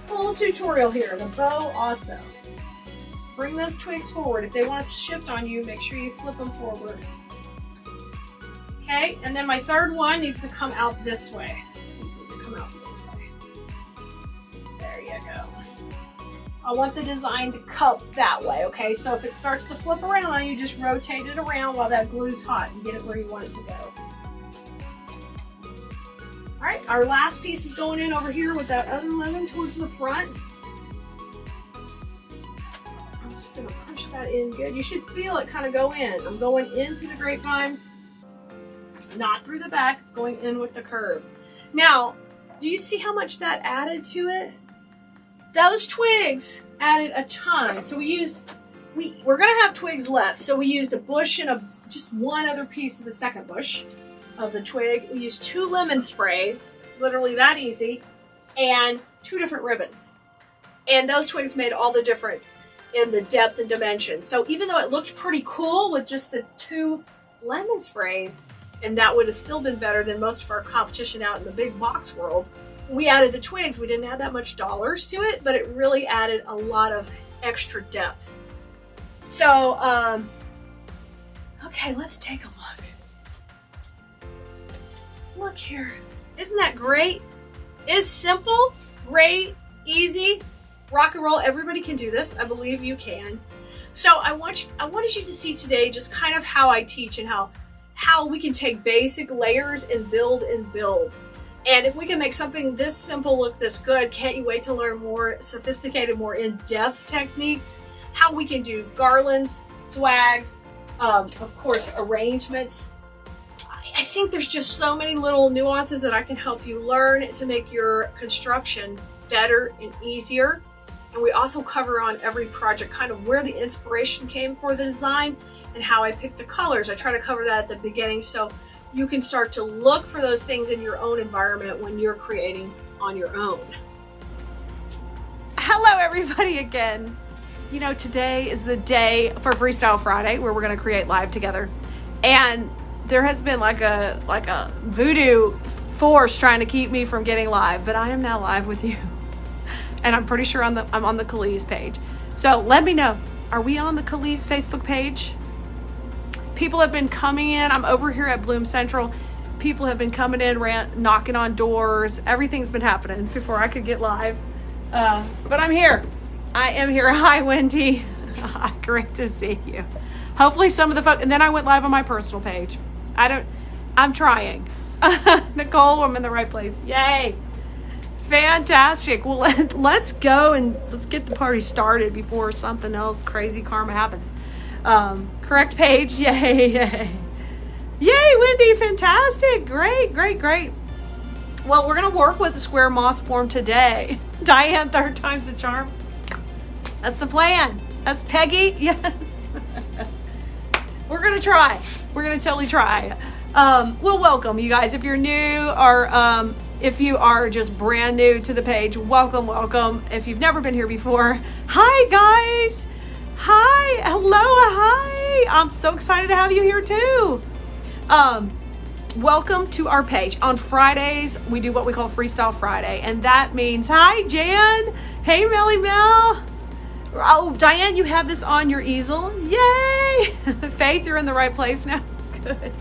full tutorial here. The bow also. Bring those twigs forward. If they want to shift on you, make sure you flip them forward. Okay, and then my third one needs to come out this way. These need to come out this way. There you go. I want the design to cup that way, okay? So if it starts to flip around, you just rotate it around while that glue's hot and get it where you want it to go. All right, our last piece is going in over here with that other lemon towards the front. I'm just gonna push that in good. You should feel it kind of go in. I'm going into the grapevine, not through the back, it's going in with the curve. Now, do you see how much that added to it? Those twigs added a ton. So we're gonna have twigs left. So we used a bush and just one other piece of the second bush of the twig. We used 2 lemon sprays, literally that easy, and 2 different ribbons. And those twigs made all the difference in the depth and dimension. So even though it looked pretty cool with just the 2 lemon sprays, and that would have still been better than most of our competition out in the big box world, we added the twigs. We didn't add that much dollars to it, but it really added a lot of extra depth. So, okay, let's take a look. Look here. Isn't that great? It's simple, great, easy, rock and roll. Everybody can do this. I believe you can. So I wanted you to see today just kind of how I teach and how we can take basic layers and build and build. And if we can make something this simple look this good, can't you wait to learn more sophisticated, more in-depth techniques? How we can do garlands, swags, of course, arrangements. I think there's just so many little nuances that I can help you learn to make your construction better and easier. And we also cover on every project kind of where the inspiration came for the design and how I picked the colors. I try to cover that at the beginning so you can start to look for those things in your own environment when you're creating on your own. Hello everybody again. You know, today is the day for Freestyle Friday where we're going to create live together. And there has been like a voodoo force trying to keep me from getting live, but I am now live with you. And I'm pretty sure I'm on the Khalees page. So let me know, are we on the Khalees Facebook page? People have been coming in. I'm over here at Bloom Central. People have been coming in, knocking on doors. Everything's been happening before I could get live. But I'm here. I am here. Hi, Wendy. Great to see you. Hopefully some of the folks, and then I went live on my personal page. I'm trying. Nicole, I'm in the right place. Yay. Fantastic. Well, let's go and let's get the party started before something else crazy karma happens. Correct page. Yay, yay. Yay, Wendy. Fantastic. Great, great, great. Well, we're going to work with the square moss form today. Diane, 3rd time's the charm. That's the plan. That's Peggy. Yes. We're going to try. We're going to totally try. Well, welcome, you guys. If you're new or if you are just brand new to the page, welcome, welcome. If you've never been here before, hi, guys. Hi. Hello. Hi. I'm so excited to have you here, too. Welcome to our page. On Fridays, we do what we call Freestyle Friday, and that means, hi, Jan. Hey, Melly Mel. Oh, Diane, you have this on your easel. Yay. Faith, you're in the right place now. Good.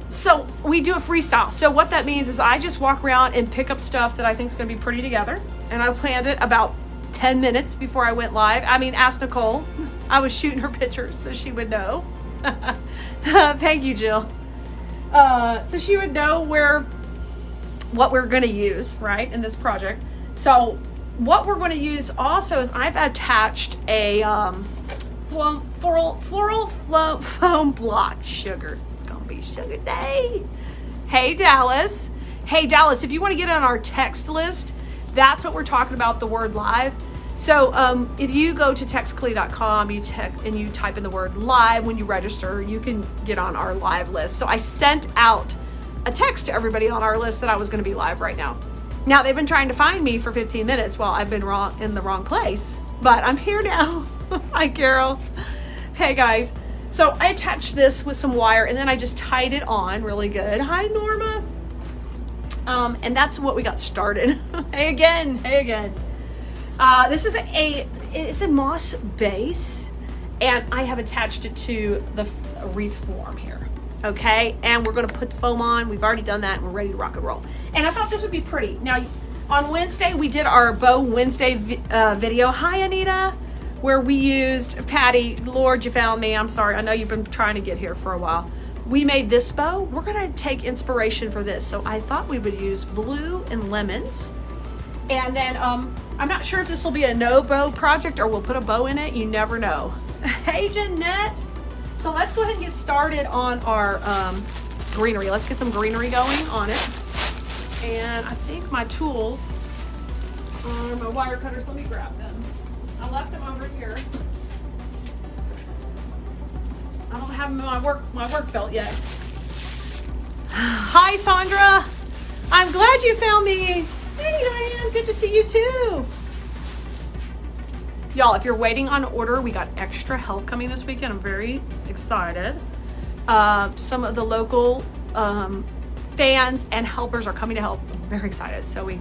So we do a freestyle. So what that means is I just walk around and pick up stuff that I think is going to be pretty together. And I planned it about 10 minutes before I went live. I mean, ask Nicole. I was shooting her pictures so she would know. Thank you, Jill. So she would know what we're going to use, right, in this project. So what we're going to use also is I've attached a floral foam block. Sugar. It's going to be sugar day. Hey, Dallas. Hey, Dallas, if you want to get on our text list, that's what we're talking about, the word live. So if you go to textclee.com, you type in the word live when you register, you can get on our live list. So I sent out a text to everybody on our list that I was going to be live right now. Now, they've been trying to find me for 15 minutes while I've been in the wrong place, but I'm here now. Hi, Carol. Hey, guys. So I attached this with some wire, and then I just tied it on really good. Hi, Norma. And that's what we got started. Hey again. Hey again. This is it's a moss base, and I have attached it to the wreath form here. Okay, and we're going to put the foam on. We've already done that, and we're ready to rock and roll. And I thought this would be pretty. Now, On Wednesday, we did our Bow Wednesday video. Hi, Anita. Where we used, Patty, Lord, you found me. I'm sorry. I know you've been trying to get here for a while. We made this bow. We're going to take inspiration for this. So I thought we would use blue and lemons. And then I'm not sure if this will be a no bow project or we'll put a bow in it. You never know. Hey, Jeanette. So let's go ahead and get started on our greenery. Let's get some greenery going on it. And I think my tools are my wire cutters. Let me grab them. I left them over here. I don't have them in my work belt yet. Hi, Sandra. I'm glad you found me. Hey, Diane. Good to see you too. Y'all, if you're waiting on order, we got extra help coming this weekend. I'm very excited. Some of the local fans and helpers are coming to help. I'm very excited. So we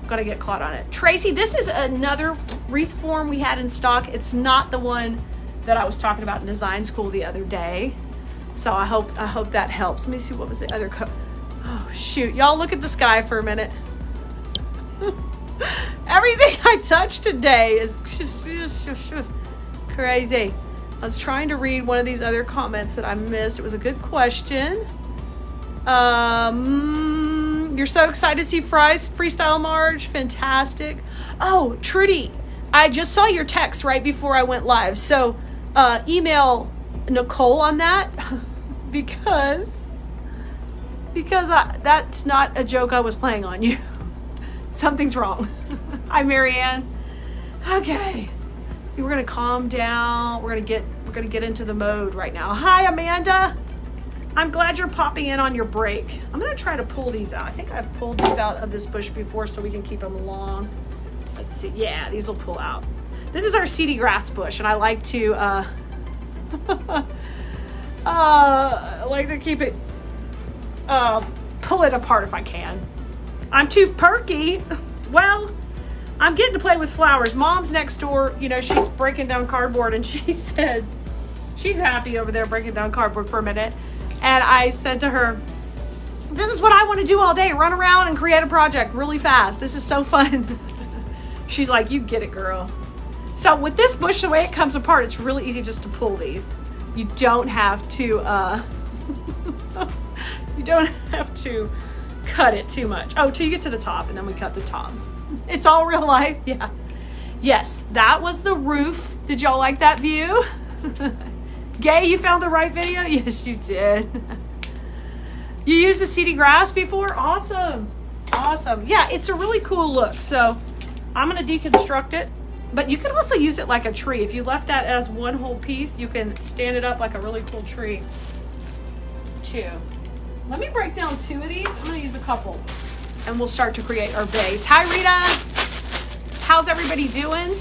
got to get caught on it. Tracy, this is another wreath form we had in stock. It's not the one that I was talking about in design school the other day. So I hope that helps. Let me see, what was the other oh shoot, y'all look at the sky for a minute. Everything I touched today is just crazy. I was trying to read one of these other comments that I missed. It was a good question. You're so excited to see Freestyle Marge. Fantastic. Oh, Trudy, I just saw your text right before I went live. So email Nicole on that because that's not a joke I was playing on you. Something's wrong. Hi, Marianne. Okay. We're gonna calm down. We're gonna get into the mode right now. Hi, Amanda. I'm glad you're popping in on your break. I'm gonna try to pull these out. I think I've pulled these out of this bush before so we can keep them long. Let's see. Yeah, these will pull out. This is our seedy grass bush, and I like to keep it pull it apart if I can. I'm too perky. Well, I'm getting to play with flowers. Mom's next door, you know, she's breaking down cardboard, and she said she's happy over there breaking down cardboard for a minute. And I said to her, this is what I want to do all day, run around and create a project really fast. This is so fun. She's like, you get it, girl. So with this bush, the way it comes apart, it's really easy just to pull these. You don't have to, you don't have to cut it too much. Oh, till you get to the top, and then we cut the top. It's all real life. Yeah. Yes, that was the roof. Did y'all like that view? Gay, you found the right video? Yes, you did. You used the seedy grass before? Awesome. Awesome. Yeah, it's a really cool look. So I'm going to deconstruct it. But you can also use it like a tree. If you left that as one whole piece, you can stand it up like a really cool tree too. Let me break down 2 of these. I'm going to use a couple. And we'll start to create our base. Hi, Rita. How's everybody doing?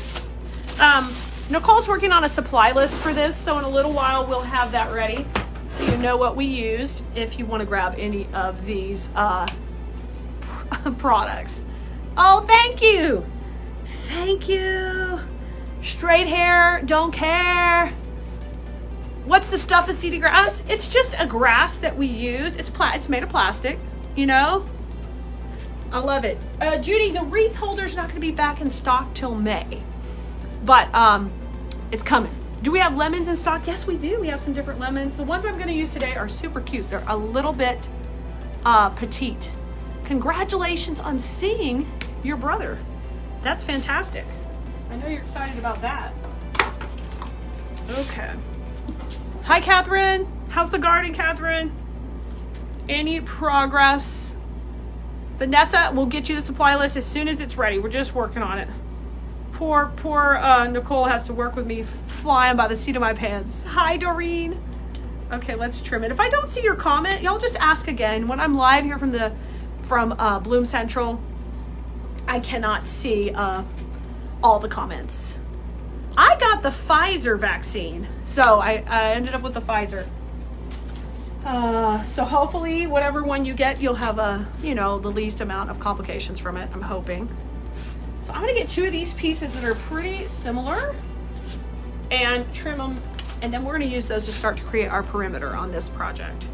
Nicole's working on a supply list for this, so in a little while we'll have that ready so you know what we used if you want to grab any of these products. Oh, thank you. Thank you. Straight hair, don't care. What's the stuff of seedy grass? It's just a grass that we use. It's made of plastic, you know? I love it. Judy, the wreath holder's not going to be back in stock till May. But it's coming. Do we have lemons in stock? Yes, we do. We have some different lemons. The ones I'm going to use today are super cute. They're a little bit petite. Congratulations on seeing your brother. That's fantastic. I know you're excited about that. Okay. Hi, Catherine. How's the garden, Catherine? Any progress? Vanessa, we'll get you the supply list as soon as it's ready. We're just working on it. Poor Nicole has to work with me flying by the seat of my pants. Hi, Doreen. Okay, let's trim it. If I don't see your comment, y'all just ask again. When I'm live here from Bloom Central, I cannot see all the comments. I got the Pfizer vaccine, so I ended up with the Pfizer. So hopefully, whatever one you get, you'll have the least amount of complications from it. I'm hoping. So I'm gonna get 2 of these pieces that are pretty similar and trim them, and then we're gonna use those to start to create our perimeter on this project.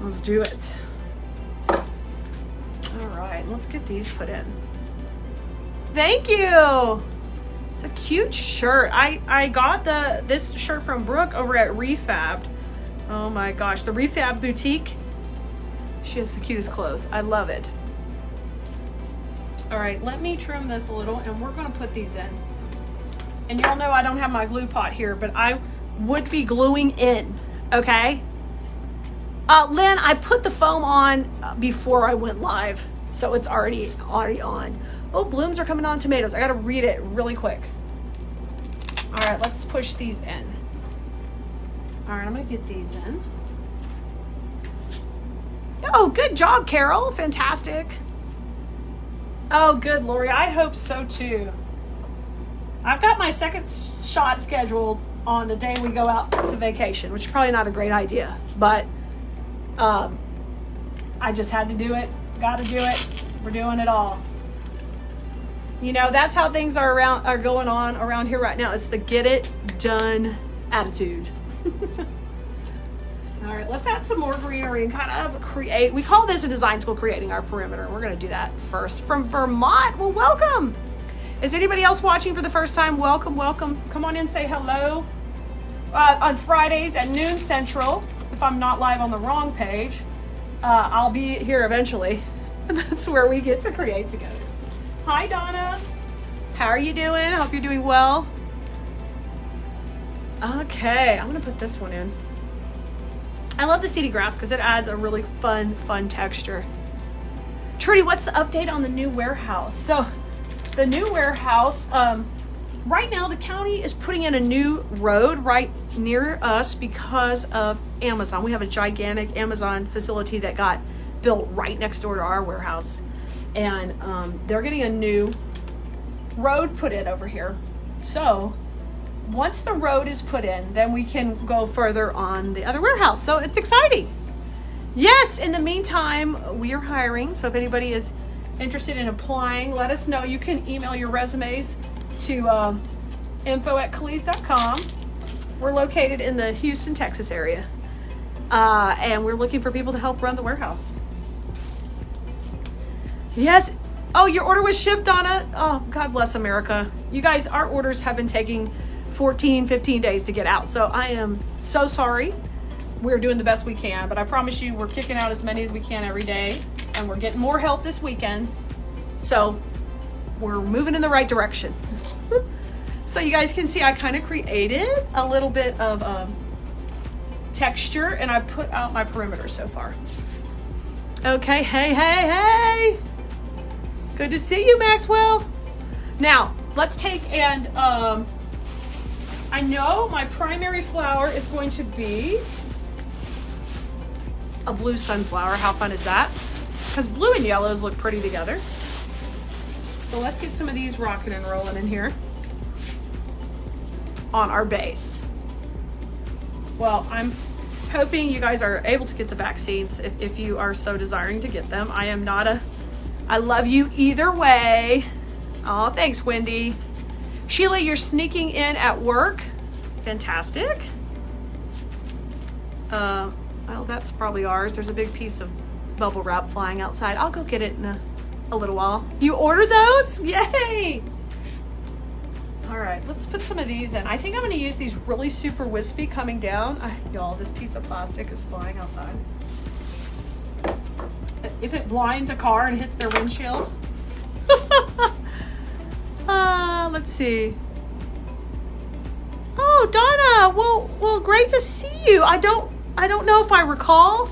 Let's do it. All right, let's get these put in. Thank you. It's a cute shirt. I got this shirt from Brooke over at Refabbed. Oh my gosh, the Refab Boutique. She has the cutest clothes. I love it. All right, let me trim this a little and we're gonna put these in. And y'all know I don't have my glue pot here, but I would be gluing in, okay? Lynn, I put the foam on before I went live, so it's already on. Oh, blooms are coming on tomatoes. I gotta read it really quick. All right, let's push these in. All right, I'm gonna get these in. Oh, good job, Carol. Fantastic. Oh, good, Lori. I hope so too. I've got my second shot scheduled on the day we go out to vacation, which is probably not a great idea, but I just had to do it. Got to do it. We're doing it all. You know, that's how things are going on around here right now. It's the get it done attitude. All right, let's add some more greenery and kind of create. We call this a design school, creating our perimeter. We're going to do that first. From Vermont, well, welcome. Is anybody else watching for the first time? Welcome, welcome. Come on in, say hello. On Fridays at noon Central, if I'm not live on the wrong page, I'll be here eventually. And that's where we get to create together. Hi, Donna. How are you doing? Hope you're doing well. Okay, I'm gonna put this one in. I love the seedy grass because it adds a really fun texture. Trudy, what's the update on the new warehouse? So the new warehouse, right now the county is putting in a new road right near us because of Amazon. We have a gigantic Amazon facility that got built right next door to our warehouse. And they're getting a new road put in over here. So once the road is put in, then we can go further on the other warehouse. So it's exciting. Yes, in the meantime, we are hiring. So if anybody is interested in applying, let us know. You can email your resumes to info@Khalees.com. We're located in the Houston, Texas area. And we're looking for people to help run the warehouse. Yes. Oh, your order was shipped, Donna. Oh, God bless America. You guys, our orders have been taking 14, 15 days to get out. So I am so sorry. We're doing the best we can, but I promise you we're kicking out as many as we can every day, and we're getting more help this weekend. So we're moving in the right direction. So you guys can see I kind of created a little bit of texture, and I put out my perimeter so far. Okay, hey. Good to see you, Maxwell. Now, let's take and, I know my primary flower is going to be a blue sunflower. How fun is that? Because blue and yellows look pretty together. So let's get some of these rocking and rolling in here on our base. Well, I'm hoping you guys are able to get the vaccines if you are so desiring to get them. I am not I love you either way. Oh, thanks, Wendy. Sheila, you're sneaking in at work. Fantastic. Well, that's probably ours. There's a big piece of bubble wrap flying outside. I'll go get it in a little while. You ordered those? Yay! All right, let's put some of these in. I think I'm going to use these really super wispy coming down. Y'all, this piece of plastic is flying outside. If it blinds a car and hits their windshield. Let's see. Oh, Donna. Well, great to see you. I don't know if I recall,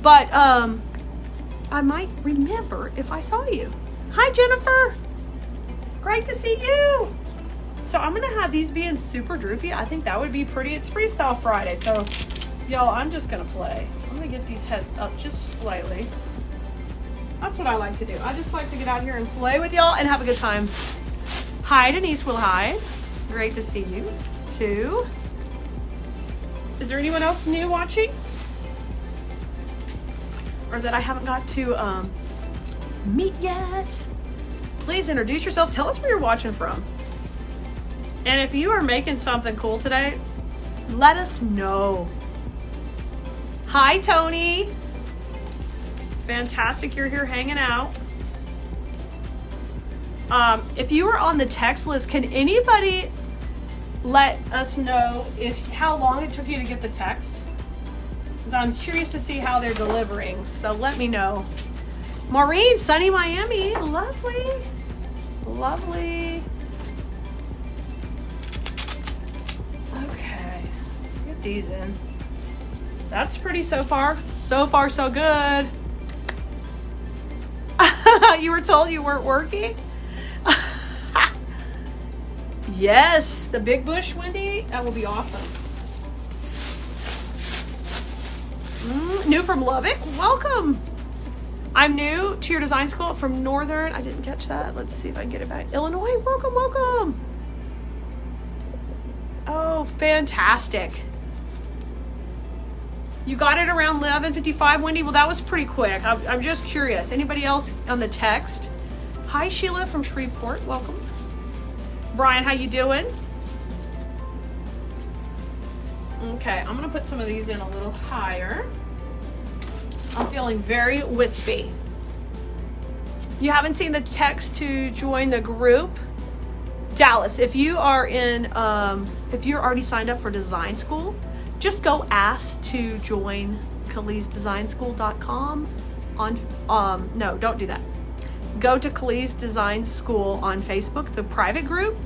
but I might remember if I saw you. Hi, Jennifer. Great to see you. So I'm gonna have these being super droopy. I think that would be pretty. It's Freestyle Friday, so y'all, I'm just gonna play. I'm gonna get these heads up just slightly. That's what I like to do. I just like to get out here and play with y'all and have a good time. Hi, Denise will hide. Great to see you too. Is there anyone else new watching? Or that I haven't got to meet yet? Please introduce yourself. Tell us where you're watching from. And if you are making something cool today, let us know. Hi, Tony. fantastic you're here hanging out. If you were on the text list, can anybody let us know how long it took you to get the text? Because I'm curious to see how they're delivering. So let me know. Maureen, sunny Miami, lovely, lovely. Okay, get these in. That's pretty so far. So far, so good. You were told you weren't working? Yes, the big bush, Wendy. That will be awesome. New from Lubbock. Welcome. I'm new to your design school from Northern. I didn't catch that. Let's see if I can get it back. Illinois. Welcome, welcome. Oh, fantastic. You got it around 11:55, Wendy? Well, that was pretty quick. I'm just curious. Anybody else on the text? Hi, Sheila from Shreveport. Welcome. Brian, how you doing? Okay, I'm gonna put some of these in a little higher. I'm feeling very wispy. You haven't seen the text to join the group? Dallas, if you are in, if you're already signed up for design school, just go ask to join KhalizDesignSchool.com on, no, don't do that. Go to Khaliz Design School on Facebook, the private group.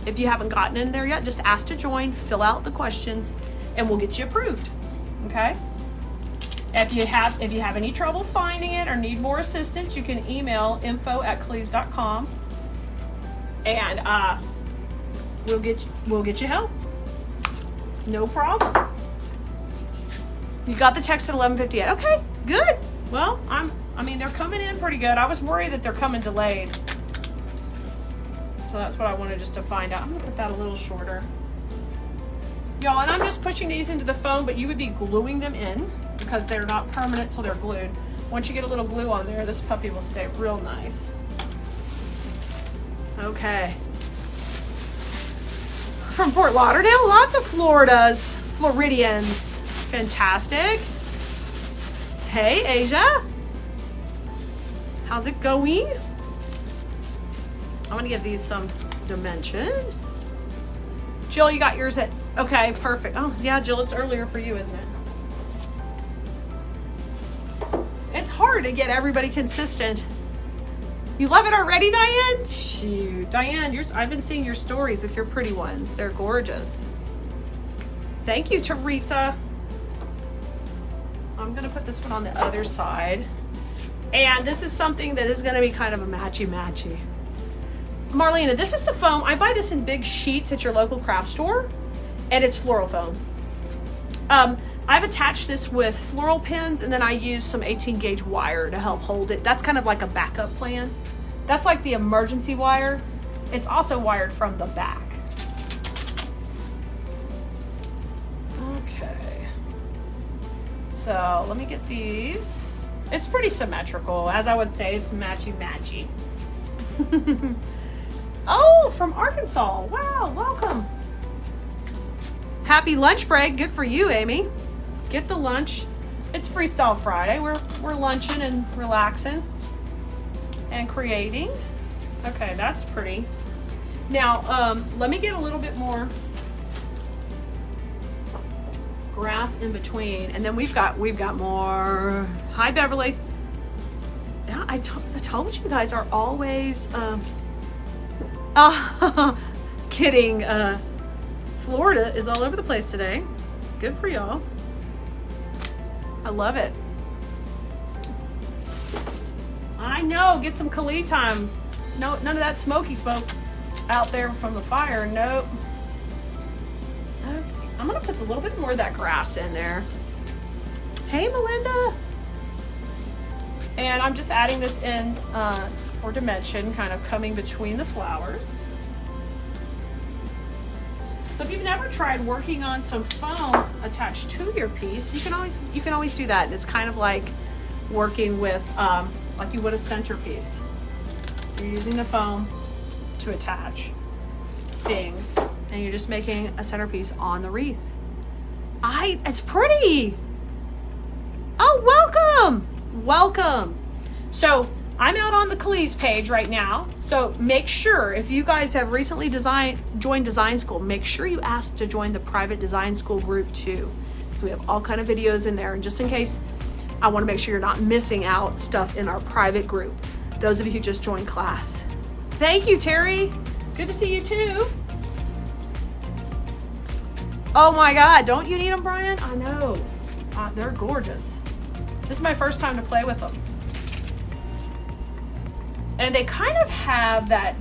If you haven't gotten in there yet, just ask to join, fill out the questions, and we'll get you approved, okay? If you have any trouble finding it or need more assistance, you can email info@khaliz.com, and we'll get you help. No problem. You got the text at 11:58. Okay, good. Well, I mean, they're coming in pretty good. I was worried that they're coming delayed. So that's what I wanted just to find out. I'm gonna put that a little shorter. Y'all, and I'm just pushing these into the foam, but you would be gluing them in because they're not permanent till they're glued. Once you get a little glue on there, this puppy will stay real nice. Okay. From Fort Lauderdale, lots of Floridians. Fantastic. Hey, Asia. How's it going? I'm gonna give these some dimension. Jill, you got yours at, okay, perfect. Oh, yeah, Jill, it's earlier for you, isn't it? It's hard to get everybody consistent. You love it already, Diane? Shoot, Diane, I've been seeing your stories with your pretty ones. They're gorgeous. Thank you, Teresa. I'm gonna put this one on the other side. And this is something that is gonna be kind of a matchy-matchy. Marlena, this is the foam. I buy this in big sheets at your local craft store, and it's floral foam. I've attached this with floral pins, and then I use some 18 gauge wire to help hold it. That's kind of like a backup plan. That's like the emergency wire. It's also wired from the back. Okay. So let me get these. It's pretty symmetrical. As I would say, it's matchy-matchy. Oh, from Arkansas. Wow, welcome. Happy lunch break. Good for you, Amy. Get the lunch. It's Freestyle Friday. We're lunching and relaxing and creating. Okay, that's pretty. Now, let me get a little bit more grass in between, and then we've got more. Hi, Beverly. Yeah, I told you guys are always kidding. Florida is all over the place today. Good for y'all. I love it. I know. Get some Khalid time. No, none of that smoky smoke out there from the fire. Nope. Okay. I'm gonna put a little bit more of that grass in there. Hey, Melinda. And I'm just adding this in for dimension, kind of coming between the flowers. So if you've never tried working on some foam attached to your piece, you can always do that. It's kind of like working with like you would a centerpiece. You're using the foam to attach things, and you're just making a centerpiece on the wreath. It's pretty. Oh, welcome. welcome. So I'm out on the Khalees page right now. So make sure, if you guys have recently joined design school, make sure you ask to join the private design school group too. So we have all kind of videos in there. And just in case, I want to make sure you're not missing out stuff in our private group. Those of you who just joined class. Thank you, Terry. Good to see you too. Oh my God, don't you need them, Brian? I know. They're gorgeous. This is my first time to play with them. And they kind of have that,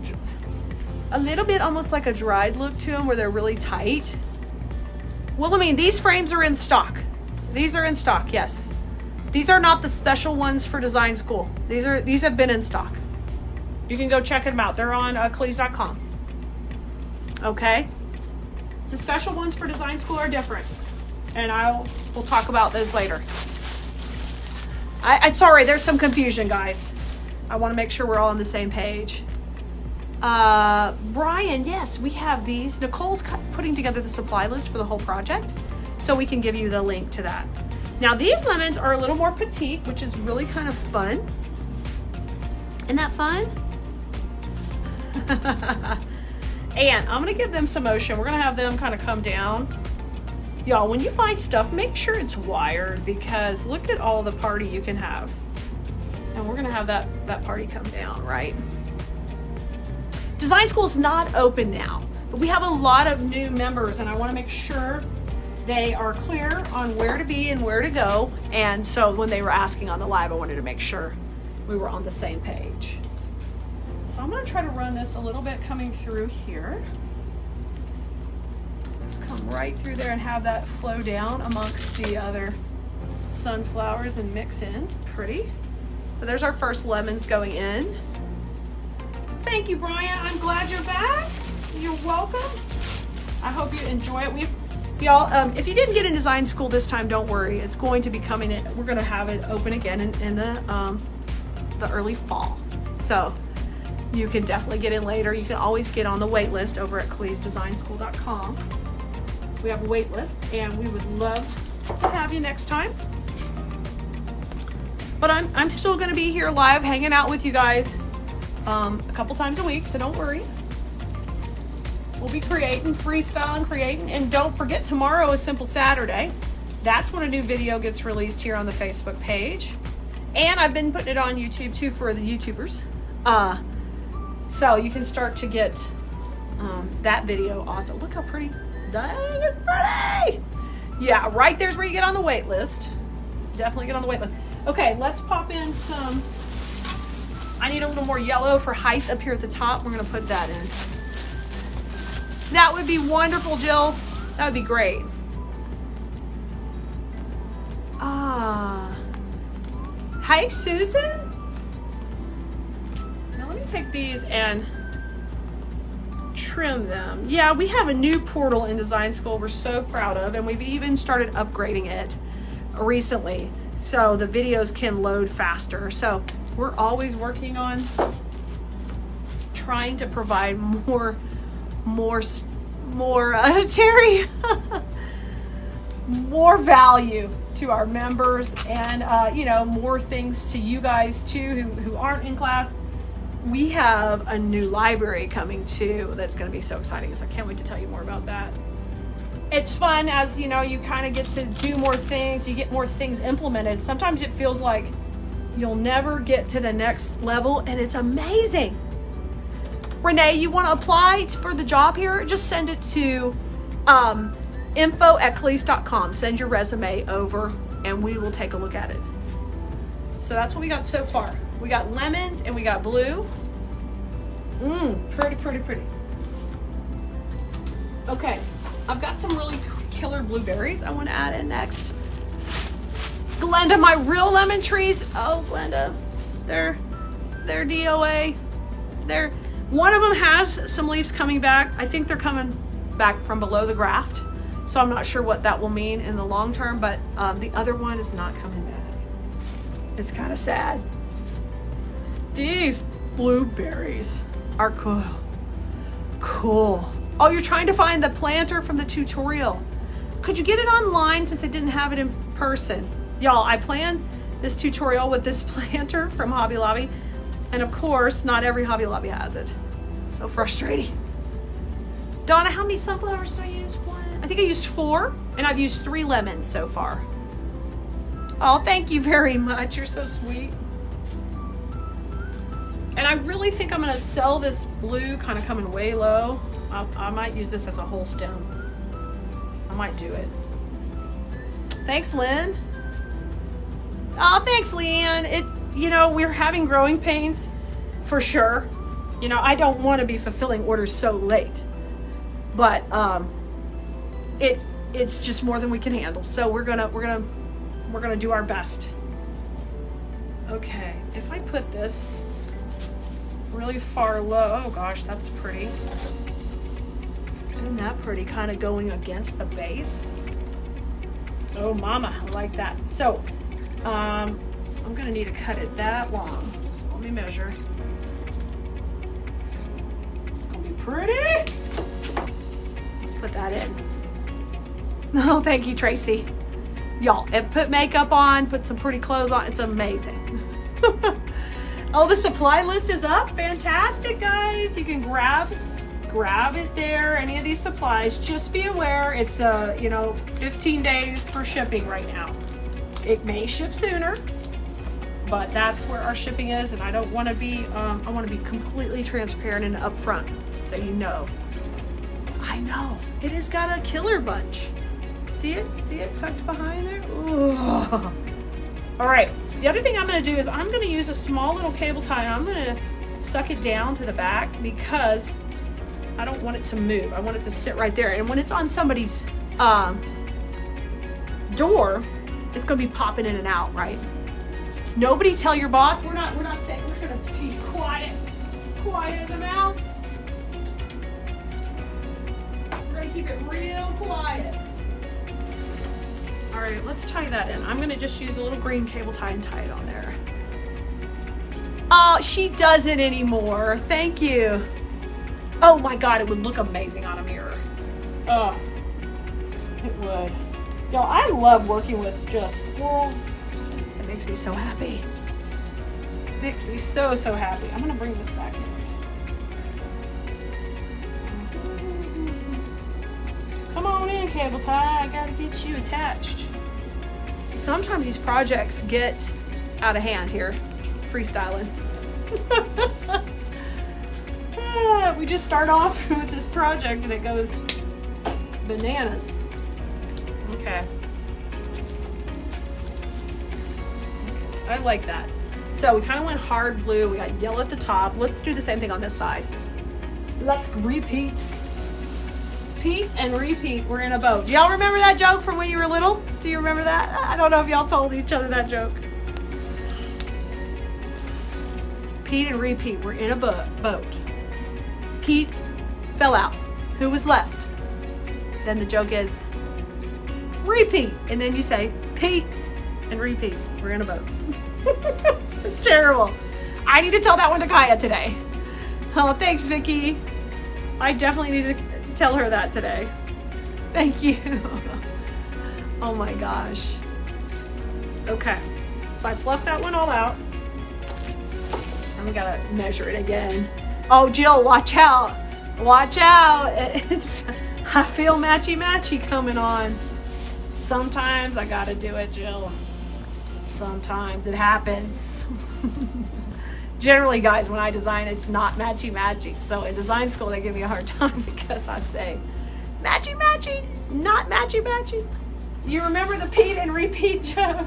a little bit almost like a dried look to them where they're really tight. Well, I mean, these frames are in stock. These are in stock, yes. These are not the special ones for design school. These have been in stock. You can go check them out. They're on Khalees.com. Okay. The special ones for design school are different. And we'll talk about those later. Sorry, there's some confusion, guys. I want to make sure we're all on the same page. Brian, yes, we have these. Nicole's putting together the supply list for the whole project, so we can give you the link to that. Now, these lemons are a little more petite, which is really kind of fun. Isn't that fun? And I'm going to give them some motion. We're going to have them kind of come down. Y'all, when you buy stuff, make sure it's wired, because look at all the party you can have. And we're gonna have that party come down, right? Design school is not open now, but we have a lot of new members, and I wanna make sure they are clear on where to be and where to go. And so when they were asking on the live, I wanted to make sure we were on the same page. So I'm gonna try to run this a little bit coming through here. Let's come right through there and have that flow down amongst the other sunflowers and mix in. Pretty. So there's our first lemons going in. Thank you, Brian. I'm glad you're back. You're welcome. I hope you enjoy it. Y'all, if you didn't get in design school this time, don't worry. It's going to be coming in. We're going to have it open again in the early fall. So you can definitely get in later. You can always get on the wait list over at KhaleesDesignSchool.com. We have a wait list, and we would love to have you next time. But I'm still going to be here live hanging out with you guys a couple times a week, so don't worry. We'll be freestyling, and don't forget, tomorrow is Simple Saturday. That's when a new video gets released here on the Facebook page. And I've been putting it on YouTube too for the YouTubers. So you can start to get that video also. Look how pretty. Dang, it's pretty! Yeah, right there's where you get on the wait list. Definitely get on the wait list. Okay, let's pop in some, I need a little more yellow for height up here at the top. We're gonna put that in. That would be wonderful, Jill. That would be great. Hi, Susan. Now let me take these and trim them. Yeah, we have a new portal in design school we're so proud of, and we've even started upgrading it recently, so the videos can load faster. So we're always working on trying to provide more Terry, more value to our members, and more things to you guys too who aren't in class. We have a new library coming too that's going to be so exciting, so I can't wait to tell you more about that. It's fun as you kind of get to do more things, you get more things implemented. Sometimes it feels like you'll never get to the next level, and it's amazing. Renee, you want to apply for the job here? Just send it to info@khalees.com. Send your resume over and we will take a look at it. So that's what we got so far. We got lemons and we got blue. Pretty, pretty, pretty. Okay, I've got some really killer blueberries I want to add in next. Glenda, my real lemon trees. Oh, Glenda, they're DOA. One of them has some leaves coming back. I think they're coming back from below the graft. So I'm not sure what that will mean in the long term, but the other one is not coming back. It's kind of sad. These blueberries are cool. Cool. Oh, you're trying to find the planter from the tutorial. Could you get it online since I didn't have it in person? Y'all, I plan this tutorial with this planter from Hobby Lobby. And of course, not every Hobby Lobby has it. So frustrating. Donna, how many sunflowers did I use? One. I think I used 4, and I've used 3 lemons so far. Oh, thank you very much. You're so sweet. And I really think I'm gonna sell this blue kind of coming way low. I might use this as a whole stem. I might do it. Thanks, Lynn. Oh, thanks, Leanne. We're having growing pains for sure. I don't want to be fulfilling orders so late, but it's just more than we can handle. So we're gonna do our best. Okay, if I put this really far low, oh gosh, that's pretty. Isn't that pretty? Kind of going against the base. Oh, mama, I like that. So, I'm gonna need to cut it that long. So let me measure. It's gonna be pretty. Let's put that in. Oh, thank you, Tracy. Y'all, and put makeup on, put some pretty clothes on. It's amazing. Oh, the supply list is up. Fantastic, guys. You can grab it there. Any of these supplies. Just be aware, it's 15 days for shipping right now. It may ship sooner, but that's where our shipping is, and I don't want to be. I want to be completely transparent and upfront, so you know. I know it has got a killer bunch. See it? See it tucked behind there? Ooh. All right. The other thing I'm going to do is I'm going to use a small little cable tie, and I'm going to suck it down to the back because I don't want it to move. I want it to sit right there. And when it's on somebody's door, it's going to be popping in and out, right? Nobody tell your boss. We're not saying we're going to be quiet as a mouse. We're going to keep it real quiet. All right, let's tie that in. I'm going to just use a little green cable tie and tie it on there. Oh, she doesn't anymore. Thank you. Oh my God, it would look amazing on a mirror. Oh, it would. Y'all, I love working with just florals. It makes me so happy. It makes me so happy. I'm gonna bring this back in. Come on in, cable tie. I gotta get you attached. Sometimes these projects get out of hand here. Freestyling. We just start off with this project and it goes bananas. Okay. I like that. So we kind of went hard blue. We got yellow at the top. Let's do the same thing on this side. Let's repeat. Repeat and repeat. We're in a boat. Do y'all remember that joke from when you were little? Do you remember that? I don't know if y'all told each other that joke. Repeat and repeat. We're in a boat. Pete fell out. Who was left? Then the joke is repeat. And then you say Pete and repeat. We're in a boat. It's terrible. I need to tell that one to Kaya today. Oh, thanks, Vicky. I definitely need to tell her that today. Thank you. Oh my gosh. Okay. So I fluffed that one all out. And we gotta measure it again. Oh, Jill, watch out. Watch out. I feel matchy-matchy coming on. Sometimes I gotta do it, Jill. Sometimes it happens. Generally, guys, when I design, it's not matchy-matchy. So in design school, they give me a hard time because I say, matchy-matchy, not matchy-matchy. You remember the Pete and repeat joke?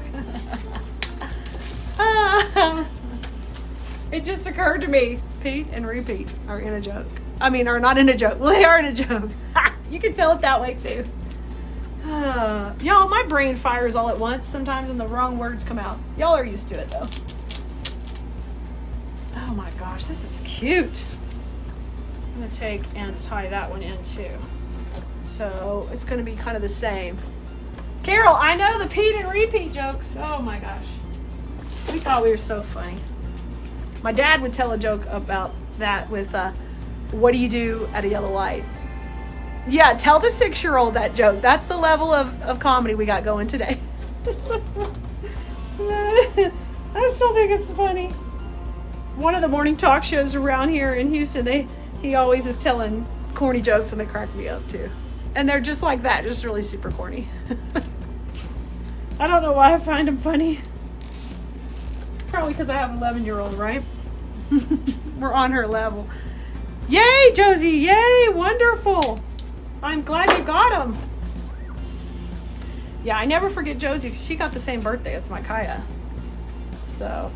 It just occurred to me. Pete and repeat are in a joke. I mean, are not in a joke. Well, they are in a joke. You can tell it that way too. Y'all, my brain fires all at once sometimes and the wrong words come out. Y'all are used to it though. Oh my gosh, this is cute. I'm gonna take and tie that one in too. So it's gonna be kind of the same. Carol, I know the Pete and repeat jokes. Oh my gosh. We thought we were so funny. My dad would tell a joke about that with, what do you do at a yellow light? Yeah, tell the 6-year-old that joke. That's the level of comedy we got going today. still think it's funny. One of the morning talk shows around here in Houston, he always is telling corny jokes and they crack me up too. And they're just like that, just really super corny. I don't know why I find them funny. Probably because I have an 11-year-old, right? We're on her level. Yay, Josie! Yay! Wonderful! I'm glad you got them. Yeah, I never forget Josie because she got the same birthday as my Kaya. So,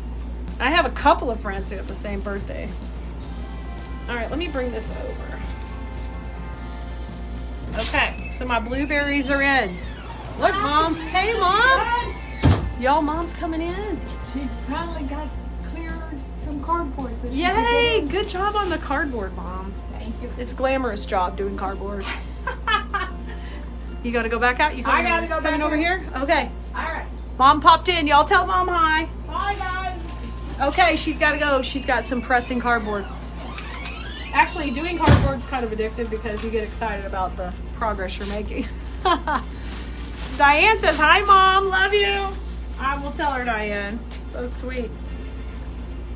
I have a couple of friends who have the same birthday. All right, let me bring this over. Okay, so my blueberries are in. Look, Mom. Hey, Mom. Y'all, Mom's coming in. She finally got cleared some cardboard. So Yay! Good job on the cardboard, Mom. Thank you. It's a glamorous job doing cardboard. You gotta go back out? I gotta go back over here? Okay. All right. Mom popped in. Y'all tell Mom hi. Bye, guys. Okay, she's gotta go. She's got some pressing cardboard. Actually, doing cardboard's kind of addictive because you get excited about the progress you're making. Diane says, hi, Mom. Love you. I will tell her, Diane. So sweet.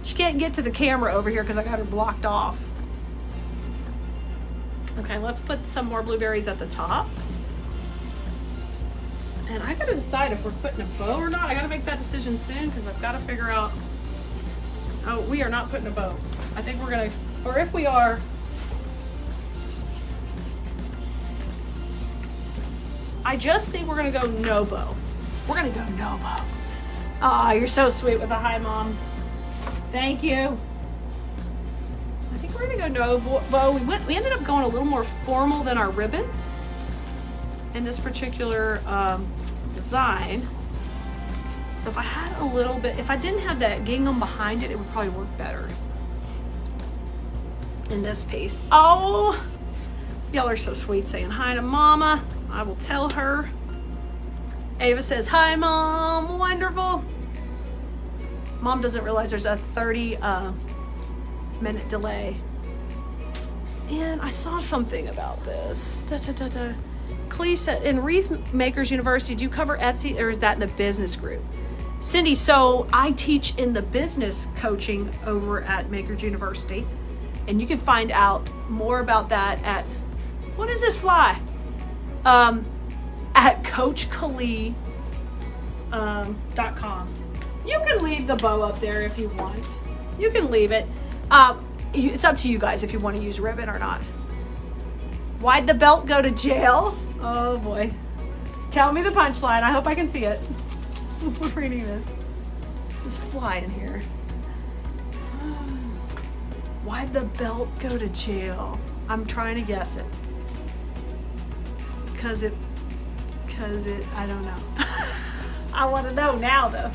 She can't get to the camera over here because I got her blocked off. Okay, let's put some more blueberries at the top. And I gotta decide if we're putting a bow or not. I gotta make that decision soon because I've gotta figure out. Oh, we are not putting a bow. I think we're gonna, or if we are, I just think we're gonna go no bow. We're gonna go no bow. Ah, you're so sweet with the hi, Moms. Thank you. I think we're gonna go no bow. We ended up going a little more formal than our ribbon in this particular design. So if I had a little bit, if I didn't have that gingham behind it, it would probably work better in this piece. Oh, y'all are so sweet saying hi to Mama. I will tell her. Ava says, hi, Mom. Wonderful. Mom doesn't realize there's a 30-minute delay. And I saw something about this. Clee said, in Wreath Makers University, do you cover Etsy or is that in the business group? Cindy, so I teach in the business coaching over at Makers University. And you can find out more about that at, what is this fly? At CoachKali.com. You can leave the bow up there if you want. You can leave it. It's up to you guys if you want to use ribbon or not. Why'd the belt go to jail? Oh boy. Tell me the punchline. I hope I can see it. We're reading this. This fly in here. Why'd the belt go to jail? I'm trying to guess it. Cause it, I don't know. I want to know now though.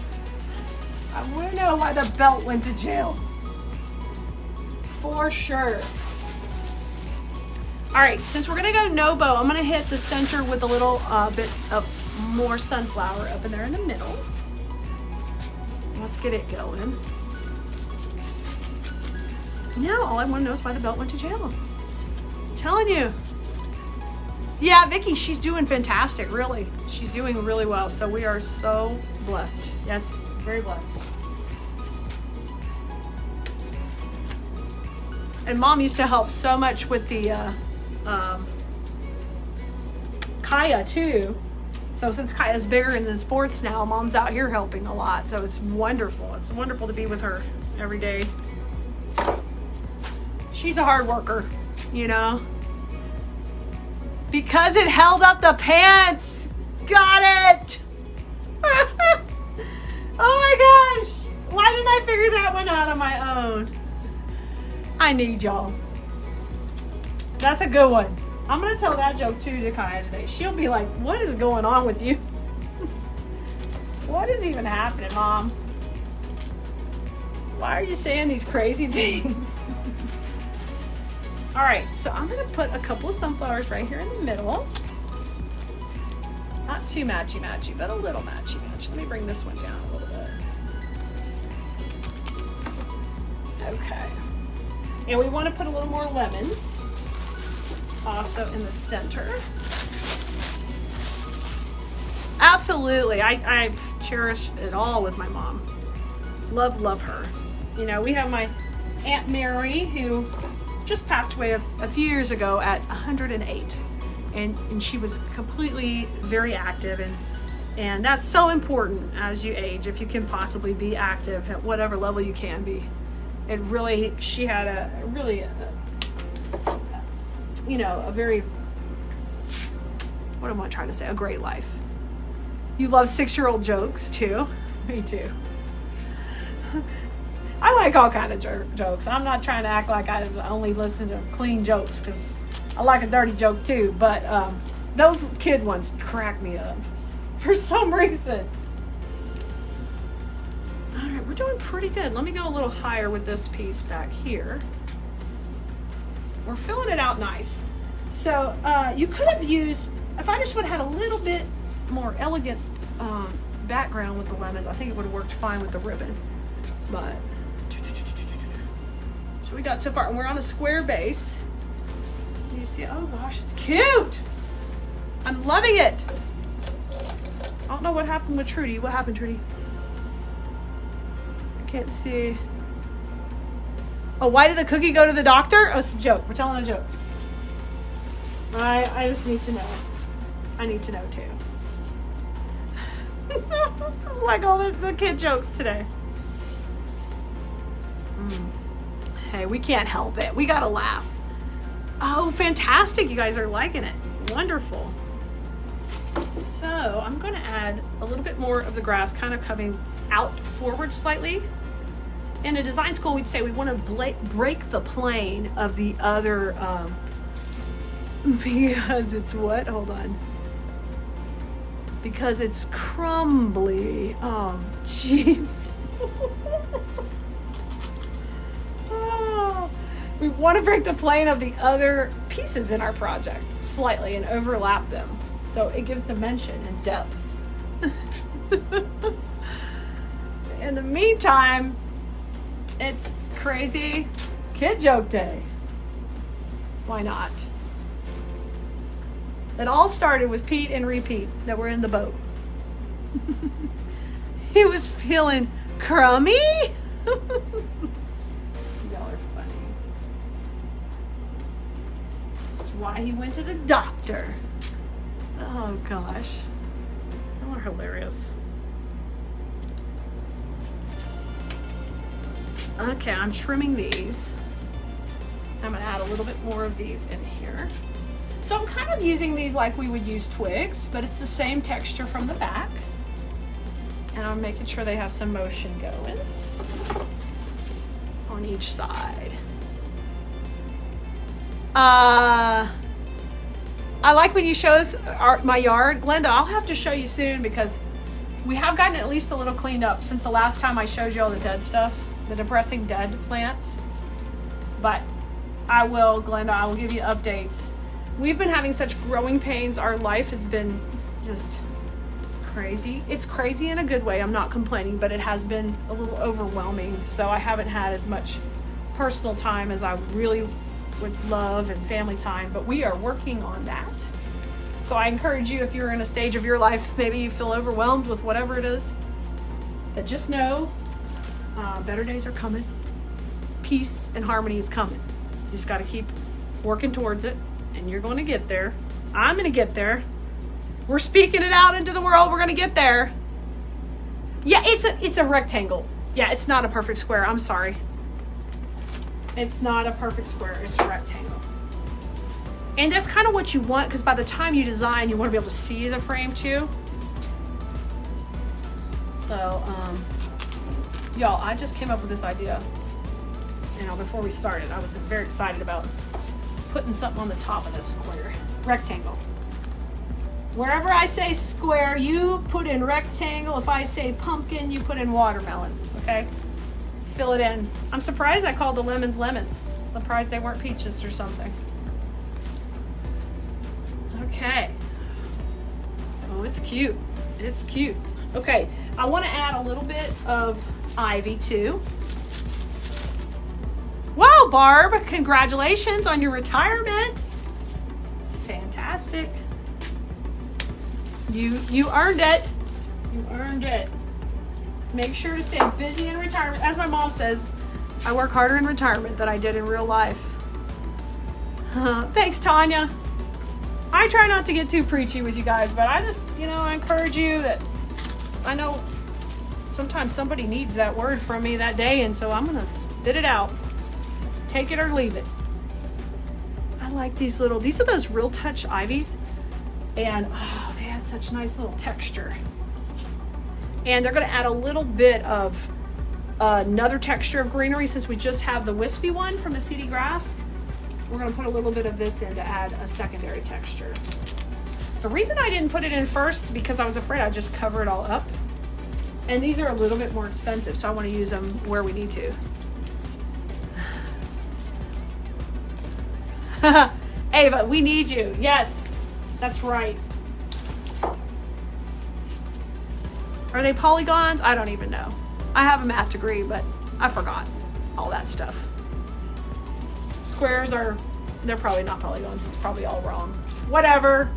I want to know why the belt went to jail. For sure. All right, since we're gonna go no bow, I'm gonna hit the center with a little bit of more sunflower up in there in the middle. Let's get it going. Now all I want to know is why the belt went to jail. I'm telling you. Yeah, Vicky, she's doing fantastic, really. She's doing really well, so we are so blessed. Yes, very blessed. And Mom used to help so much with the Kaya too. So since Kaya's bigger in sports now, Mom's out here helping a lot. So it's wonderful. It's wonderful to be with her every day. She's a hard worker, you know. Because it held up the pants. Got it. Oh my gosh. Why didn't I figure that one out on my own? I need y'all. That's a good one. I'm going to tell that joke too to Kaya today. She'll be like, what is going on with you? What is even happening, Mom? Why are you saying these crazy things? All right, so I'm going to put a couple of sunflowers right here in the middle. Not too matchy-matchy, but a little matchy-matchy. Let me bring this one down a little bit. Okay. And we want to put a little more lemons also in the center. Absolutely. I cherish it all with my mom. Love, love her. You know, we have my Aunt Mary, who just passed away a few years ago at 108. And she was completely very active, and that's so important as you age, if you can possibly be active at whatever level you can be. It really, she had a very, what am I trying to say? A great life. You love 6-year-old jokes too. Me too. I like all kind of jokes. I'm not trying to act like I only listen to clean jokes, because I like a dirty joke too, but those kid ones crack me up for some reason. All right, we're doing pretty good. Let me go a little higher with this piece back here. We're filling it out nice. So you could have used, if I just would have had a little bit more elegant background with the lemons, I think it would have worked fine with the ribbon. But, so we got so far, and we're on a square base. You see, oh gosh, it's cute. I'm loving it. I don't know what happened with Trudy. What happened, Trudy? I can't see. Oh, why did the cookie go to the doctor? Oh, it's a joke. We're telling a joke. I just need to know. I need to know too. This is like all the kid jokes today. Hey, we can't help it. We gotta laugh. Oh, fantastic. You guys are liking it. Wonderful. So I'm going to add a little bit more of the grass, kind of coming out forward slightly. In a design school, we'd say we want to break the plane of the other, because it's what? Hold on. Because it's crumbly. Oh, jeez. We want to break the plane of the other pieces in our project slightly and overlap them, so it gives dimension and depth. In the meantime, it's crazy kid joke day. Why not? It all started with Pete and Repeat that were in the boat. He was feeling crummy. Why he went to the doctor. Oh gosh. They were hilarious. Okay, I'm trimming these. I'm gonna add a little bit more of these in here. So I'm kind of using these like we would use twigs, but it's the same texture from the back. And I'm making sure they have some motion going on each side. I like when you show us my yard. Glenda, I'll have to show you soon, because we have gotten at least a little cleaned up since the last time I showed you all the dead stuff, the depressing dead plants. But I will, Glenda, I will give you updates. We've been having such growing pains. Our life has been just crazy. It's crazy in a good way. I'm not complaining, but it has been a little overwhelming. So I haven't had as much personal time as I really would love, and family time, but we are working on that. So I encourage you, if you're in a stage of your life, maybe you feel overwhelmed with whatever it is, that just know better days are coming. Peace and harmony is coming. You just got to keep working towards it, and you're going to get there. I'm going to get there. We're speaking it out into the world. We're going to get there. Yeah, it's a rectangle. Yeah, it's not a perfect square. I'm sorry. It's not a perfect square, it's a rectangle. And that's kind of what you want, because by the time you design, you want to be able to see the frame too. So, y'all, I just came up with this idea, before we started. I was very excited about putting something on the top of this square, rectangle. Wherever I say square, you put in rectangle. If I say pumpkin, you put in watermelon, okay? Fill it in. I'm surprised I called the lemons lemons. Surprised they weren't peaches or something. Okay. Oh, it's cute. It's cute. Okay, I want to add a little bit of ivy too. Wow, Barb, congratulations on your retirement. Fantastic. You earned it. You earned it. Make sure to stay busy in retirement. As my mom says, I work harder in retirement than I did in real life. Thanks, Tanya. I try not to get too preachy with you guys, but I just, I encourage you that I know sometimes somebody needs that word from me that day, and so I'm going to spit it out. Take it or leave it. I like these are those Real Touch ivies, and they had such nice little texture. And they're going to add a little bit of another texture of greenery since we just have the wispy one from the seedy grass. We're going to put a little bit of this in to add a secondary texture. The reason I didn't put it in first because I was afraid I'd just cover it all up. And these are a little bit more expensive, so I want to use them where we need to. Ava, we need you. Yes, that's right. Are they polygons? I don't even know. I have a math degree, but I forgot all that stuff. Squares they're probably not polygons. It's probably all wrong. Whatever.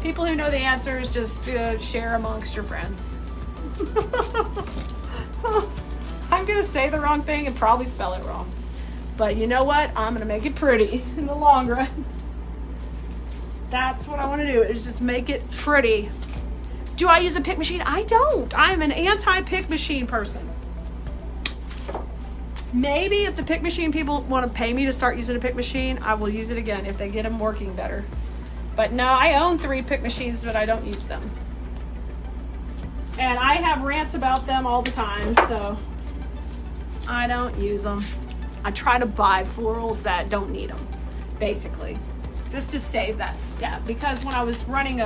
People who know the answers, just share amongst your friends. I'm going to say the wrong thing and probably spell it wrong. But you know what? I'm going to make it pretty in the long run. That's what I want to do, is just make it pretty. Do I use a pick machine? I don't. I'm an anti-pick machine person. Maybe if the pick machine people want to pay me to start using a pick machine, I will use it again if they get them working better. But no, I own 3 pick machines, but I don't use them. And I have rants about them all the time, so I don't use them. I try to buy florals that don't need them, basically, just to save that step. Because when I was running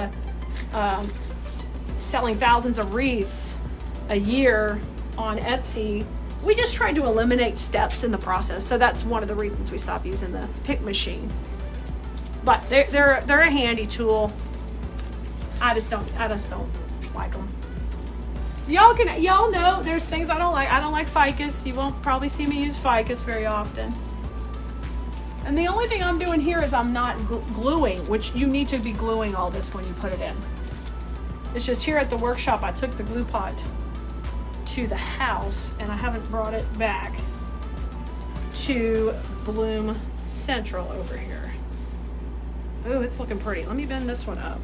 selling thousands of wreaths a year on Etsy, we just tried to eliminate steps in the process. So that's one of the reasons we stopped using the pick machine. But they're a handy tool. I just don't like them. Y'all know there's things I don't like. I don't like ficus. You won't probably see me use ficus very often. And the only thing I'm doing here is I'm not gluing, which you need to be gluing all this when you put it in. It's just here at the workshop, I took the glue pot to the house and I haven't brought it back to Bloom Central over here. Oh, it's looking pretty. Let me bend this one up.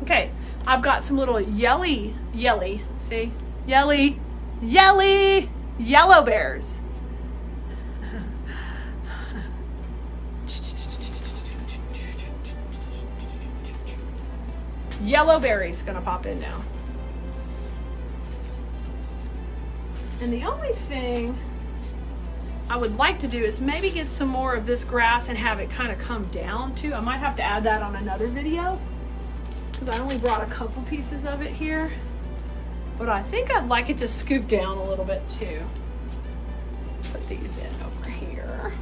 Okay, I've got some little yellow bears. Yellow berries gonna pop in now. And the only thing I would like to do is maybe get some more of this grass and have it kind of come down too. I might have to add that on another video because I only brought a couple pieces of it here. But I think I'd like it to scoop down a little bit too. Put these in over here.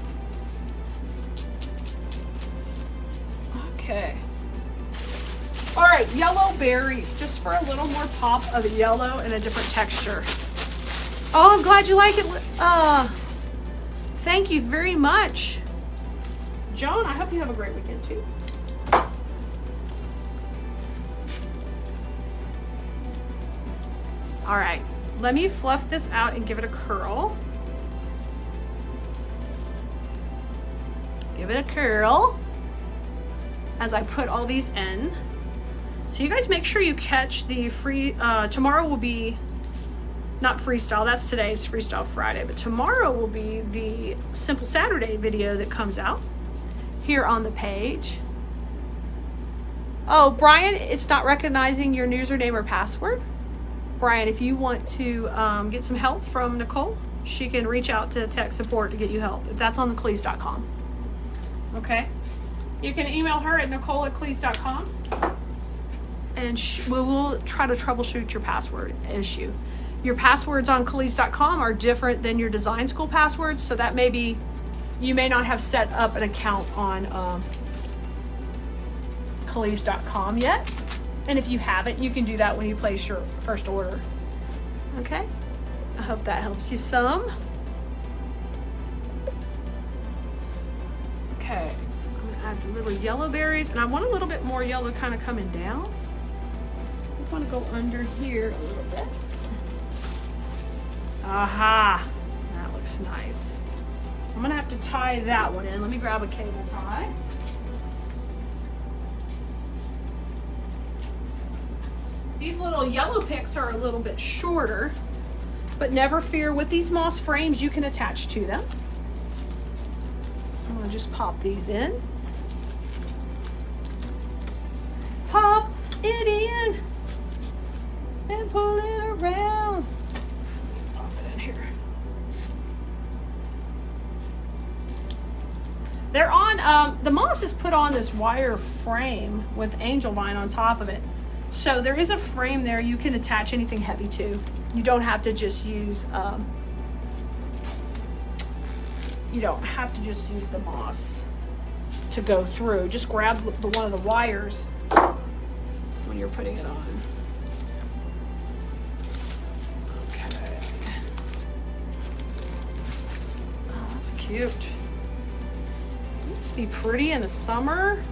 Okay. All right, yellow berries, just for a little more pop of yellow and a different texture. Oh, I'm glad you like it. Thank you very much. Joan, I hope you have a great weekend too. All right, let me fluff this out and give it a curl. Give it a curl as I put all these in. So you guys make sure you catch the tomorrow will be, not freestyle, that's today's Freestyle Friday, but tomorrow will be the Simple Saturday video that comes out here on the page. Oh, Brian, it's not recognizing your username or password. Brian, if you want to get some help from Nicole, she can reach out to tech support to get you help, if that's on the Cleese.com. Okay? You can email her at nicole@cleese.com. And we will try to troubleshoot your password issue. Your passwords on Cleese.com are different than your design school passwords, so that may be, you may not have set up an account on Cleese.com yet. And if you haven't, you can do that when you place your first order. Okay? I hope that helps you some. Okay, I'm gonna add the little yellow berries, and I want a little bit more yellow kind of coming down. I want to go under here a little bit. Aha, that looks nice. I'm gonna have to tie that one in. Let me grab a cable tie. These little yellow picks are a little bit shorter, but never fear, with these moss frames you can attach to them. I'm gonna just pop these in. Pop it in and pull it around. Pop it in here. They're on, the moss is put on this wire frame with angel vine on top of it. So there is a frame there you can attach anything heavy to. You don't have to just use, the moss to go through. Just grab one of the wires when you're putting it on. Okay. Oh, that's cute. Must be pretty in the summer.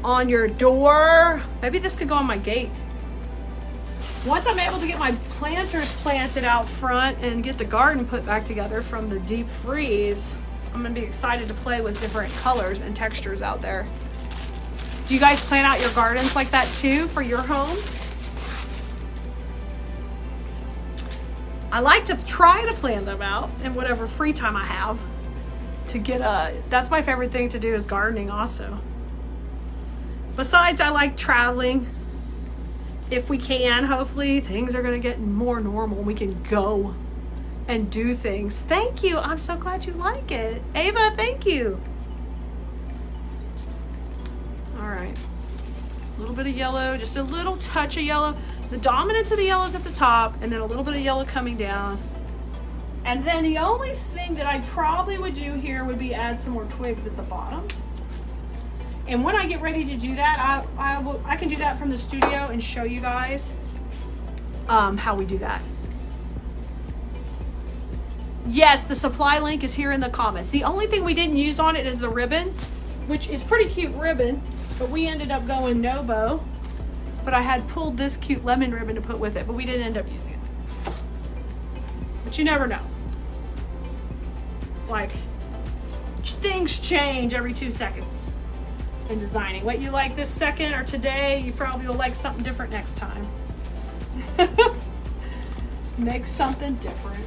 On your door. Maybe this could go on my gate. Once I'm able to get my planters planted out front and get the garden put back together from the deep freeze, I'm gonna be excited to play with different colors and textures out there. Do you guys plan out your gardens like that too for your homes? I like to try to plan them out in whatever free time I have to get that's my favorite thing to do, is gardening also. Besides, I like traveling. If we can, hopefully things are gonna get more normal. We can go and do things. Thank you. I'm so glad you like it. Ava, thank you. All right. A little bit of yellow, just a little touch of yellow. The dominance of the yellow is at the top, and then a little bit of yellow coming down. And then the only thing that I probably would do here would be add some more twigs at the bottom. And when I get ready to do that, I can do that from the studio and show you guys how we do that. Yes, the supply link is here in the comments. The only thing we didn't use on it is the ribbon, which is pretty cute ribbon, but we ended up going no bow. But I had pulled this cute lemon ribbon to put with it, but we didn't end up using it. But you never know. Like, things change every 2 seconds. In designing. What you like this second or today, you probably will like something different next time. Make something different.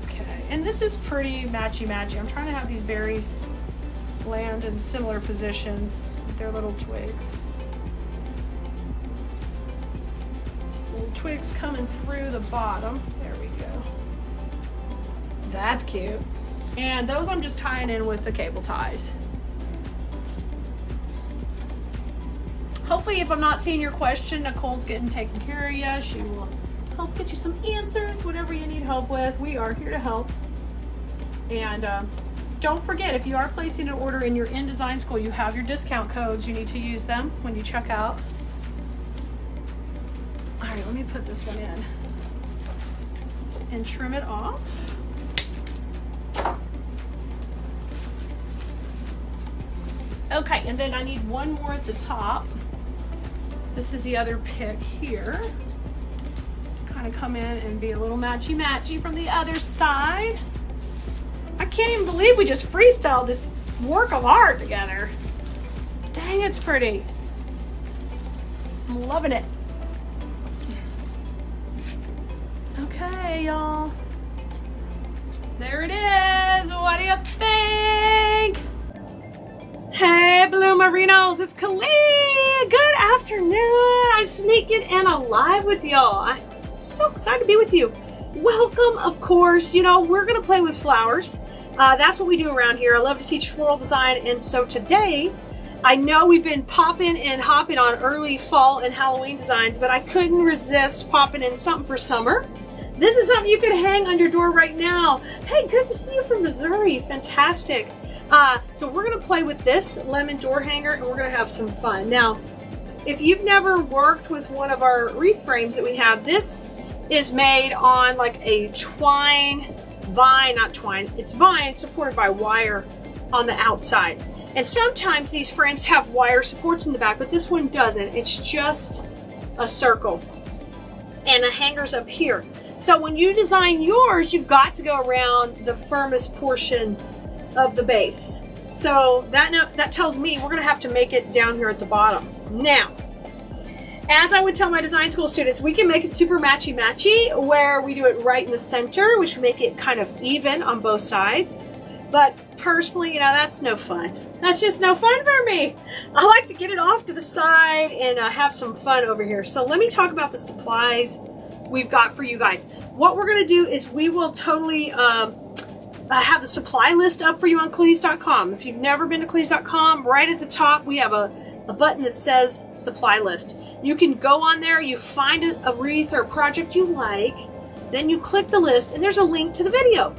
Okay, and this is pretty matchy-matchy. I'm trying to have these berries land in similar positions with their little twigs. Little twigs coming through the bottom. There we go. That's cute. And those I'm just tying in with the cable ties. Hopefully, if I'm not seeing your question, Nicole's getting taken care of you. She will help get you some answers, whatever you need help with. We are here to help. And don't forget, if you are placing an order in your InDesign school, you have your discount codes. You need to use them when you check out. All right, let me put this one in and trim it off. Okay, and then I need one more at the top. This is the other pick here. Kind of come in and be a little matchy-matchy from the other side. I can't even believe we just freestyled this work of art together. Dang, it's pretty. I'm loving it. Okay, y'all. There it is. What do you think? Hey, Blue Marinos, it's Khalid. Good afternoon. I'm sneaking in alive with y'all. I'm so excited to be with you. Welcome, of course. You know, we're going to play with flowers. That's what we do around here. I love to teach floral design. And so today, I know we've been popping and hopping on early fall and Halloween designs, but I couldn't resist popping in something for summer. This is something you can hang on your door right now. Hey, good to see you from Missouri. Fantastic. So we're going to play with this lemon door hanger and we're going to have some fun. Now, if you've never worked with one of our wreath frames that we have, this is made on like a it's vine supported by wire on the outside. And sometimes these frames have wire supports in the back, but this one doesn't. It's just a circle. and the hangers up here. So when you design yours, you've got to go around the firmest portion of the base. So that tells me we're gonna have to make it down here at the bottom. Now, as I would tell my design school students, we can make it super matchy-matchy, where we do it right in the center, which would make it kind of even on both sides. But personally, you know, that's no fun. That's just no fun for me. I like to get it off to the side and have some fun over here. So let me talk about the supplies we've got for you guys. What we're gonna do is we will totally have the supply list up for you on Cleese.com. If you've never been to Cleese.com, right at the top we have a button that says supply list. You can go on there, you find a wreath or a project you like, then you click the list and there's a link to the video.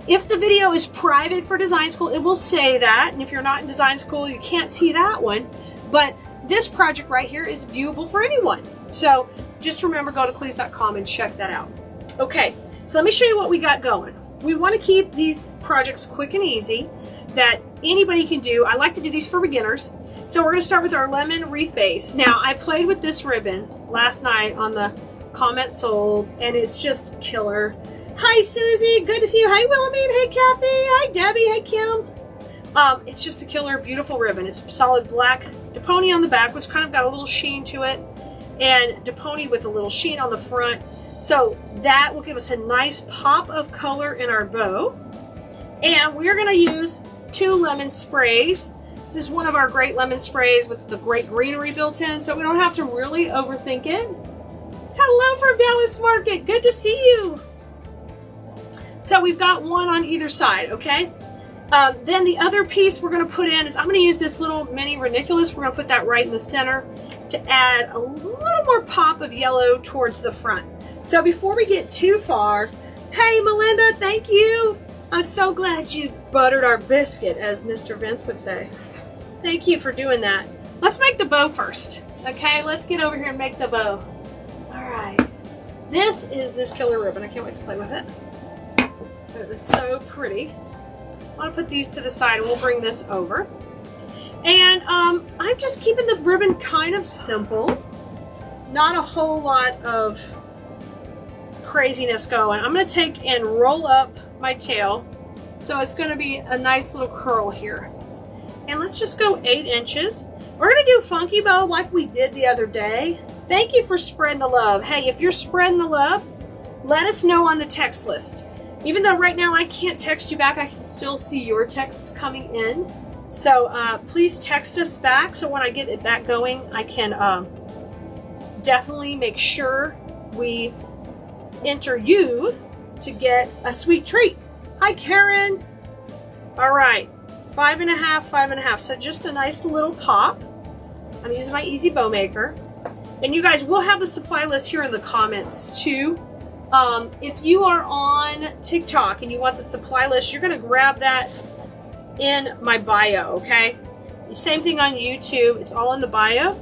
If the video is private for design school, it will say that, and if you're not in design school, you can't see that one. But this project right here is viewable for anyone. So just remember, go to Cleese.com and check that out. Okay, so let me show you what we got going. We want to keep these projects quick and easy that anybody can do. I like to do these for beginners. So we're going to start with our lemon wreath base. Now, I played with this ribbon last night on the comment sold, and it's just killer. Hi, Susie. Good to see you. Hi, Wilhelmine. Hey, Kathy. Hi, Debbie. Hey, Kim. It's just a killer, beautiful ribbon. It's solid black Depony on the back, which kind of got a little sheen to it, and Depony with a little sheen on the front. So that will give us a nice pop of color in our bow. And we're going to use 2 lemon sprays. This is one of our great lemon sprays with the great greenery built in, so we don't have to really overthink it. Hello from Dallas Market. Good to see you. So we've got one on either side, okay? Then the other piece we're going to put in is, I'm going to use this little mini ranunculus. We're going to put that right in the center to add a little more pop of yellow towards the front. So before we get too far, hey Melinda, thank you. I'm so glad you buttered our biscuit, as Mr. Vince would say. Thank you for doing that. Let's make the bow first, okay? Let's get over here and make the bow. All right. This is this killer ribbon. I can't wait to play with it. It is so pretty. I want to put these to the side and we'll bring this over. And I'm just keeping the ribbon kind of simple. Not a whole lot of craziness going. I'm going to take and roll up my tail. So it's going to be a nice little curl here. And let's just go 8 inches. We're going to do funky bow like we did the other day. Thank you for spreading the love. Hey, if you're spreading the love, let us know on the text list. Even though right now I can't text you back, I can still see your texts coming in. So please text us back, so when I get it back going, I can definitely make sure we enter you to get a sweet treat. Hi, Karen. All right, 5.5, 5.5. So just a nice little pop. I'm using my Easy Bow Maker. And you guys will have the supply list here in the comments too. If you are on TikTok and you want the supply list, you're going to grab that in my bio, okay? Same thing on YouTube. It's all in the bio.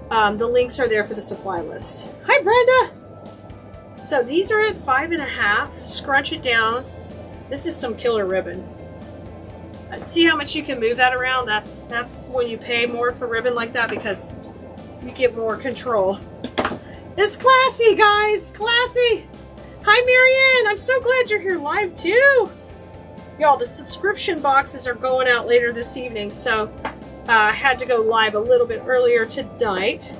The links are there for the supply list. Hi, Brenda. So these are at 5.5. Scrunch it down. This is some killer ribbon. See how much you can move that around? That's when you pay more for ribbon like that, because you get more control. It's classy, guys. Classy. Hi, Marianne. I'm so glad you're here live too. Y'all, the subscription boxes are going out later this evening, so I had to go live a little bit earlier tonight.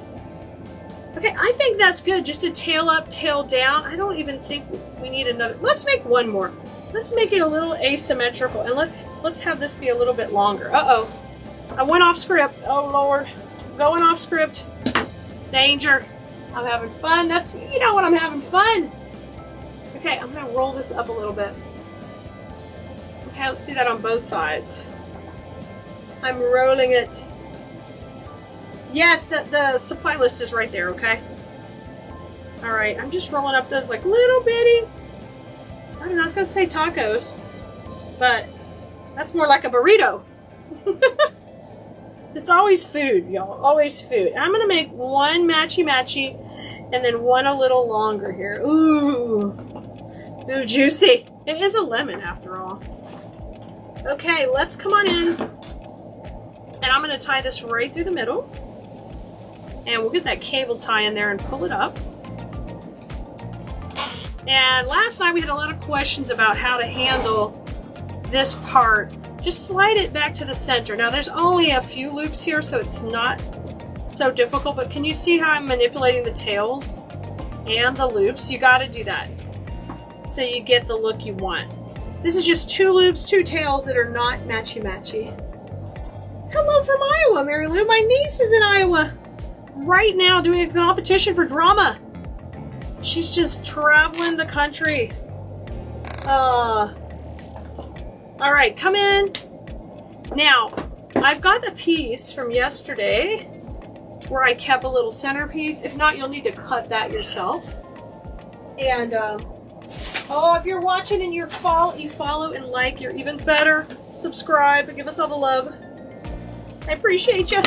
Okay, I think that's good. Just a tail up, tail down. I don't even think we need another. Let's make one more. Let's make it a little asymmetrical, and let's have this be a little bit longer. Uh-oh. I went off script. Oh, Lord. Going off script. Danger. I'm having fun. That's, you know what, I'm having fun. Okay, I'm going to roll this up a little bit. Okay, let's do that on both sides. I'm rolling it. Yes, the supply list is right there, okay? Alright, I'm just rolling up those like little bitty, I don't know, I was going to say tacos, but that's more like a burrito. It's always food, y'all. Always food. And I'm going to make one matchy-matchy and then one a little longer here. Ooh. Ooh, juicy. It is a lemon after all. Okay, let's come on in. And I'm going to tie this right through the middle. And we'll get that cable tie in there and pull it up. And last night we had a lot of questions about how to handle this part. Just slide it back to the center. Now there's only a few loops here, so it's not so difficult, but can you see how I'm manipulating the tails and the loops? You got to do that so you get the look you want. This is just 2 loops, 2 tails that are not matchy-matchy. Hello from Iowa, Mary Lou. My niece is in Iowa right now doing a competition for drama. She's just traveling the country. All right, come in. Now, I've got the piece from yesterday where I kept a little centerpiece. If not, you'll need to cut that yourself. And, oh, if you're watching and you follow and like, you're even better. Subscribe and give us all the love. I appreciate you.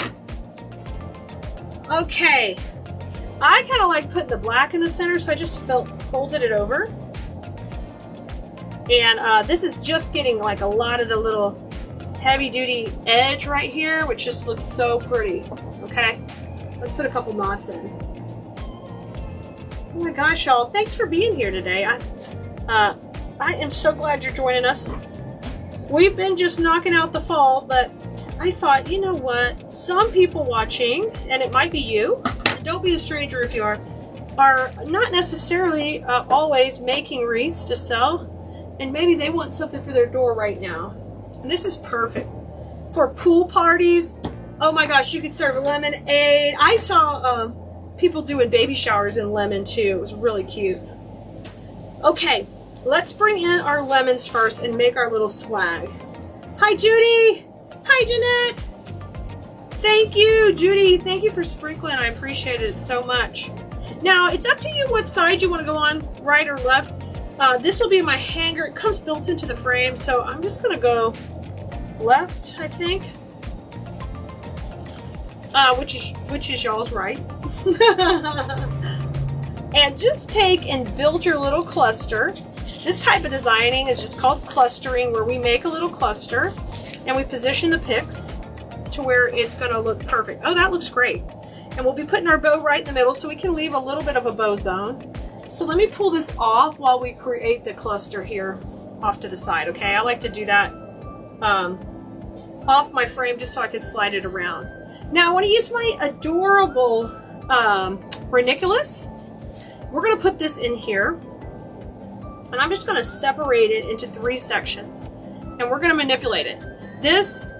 Okay. I kind of like putting the black in the center, so I just folded it over. And this is just getting like a lot of the little heavy-duty edge right here, which just looks so pretty. Okay, let's put a couple knots in. Oh my gosh, y'all! Thanks for being here today. I am so glad you're joining us. We've been just knocking out the fall, but I thought, you know what? Some people watching, and it might be you. Don't be a stranger if you are not necessarily always making wreaths to sell, and maybe they want something for their door right now. And this is perfect for pool parties. Oh my gosh, you could serve lemonade. I saw people doing baby showers in lemon too. It was really cute. Okay, let's bring in our lemons first and make our little swag. Hi, Judy. Hi, Jeanette. Thank you, Judy. Thank you for sprinkling. I appreciate it so much. Now, it's up to you what side you want to go on, right or left. This will be my hanger. It comes built into the frame, so I'm just going to go left, I think. Which is y'all's right. And just take and build your little cluster. This type of designing is just called clustering, where we make a little cluster and we position the picks to where it's going to look perfect. Oh, that looks great. And we'll be putting our bow right in the middle so we can leave a little bit of a bow zone. So let me pull this off while we create the cluster here off to the side, okay? I like to do that off my frame just so I can slide it around. Now I want to use my adorable ranunculus. We're going to put this in here, and I'm just going to separate it into 3 sections, and we're going to manipulate it. This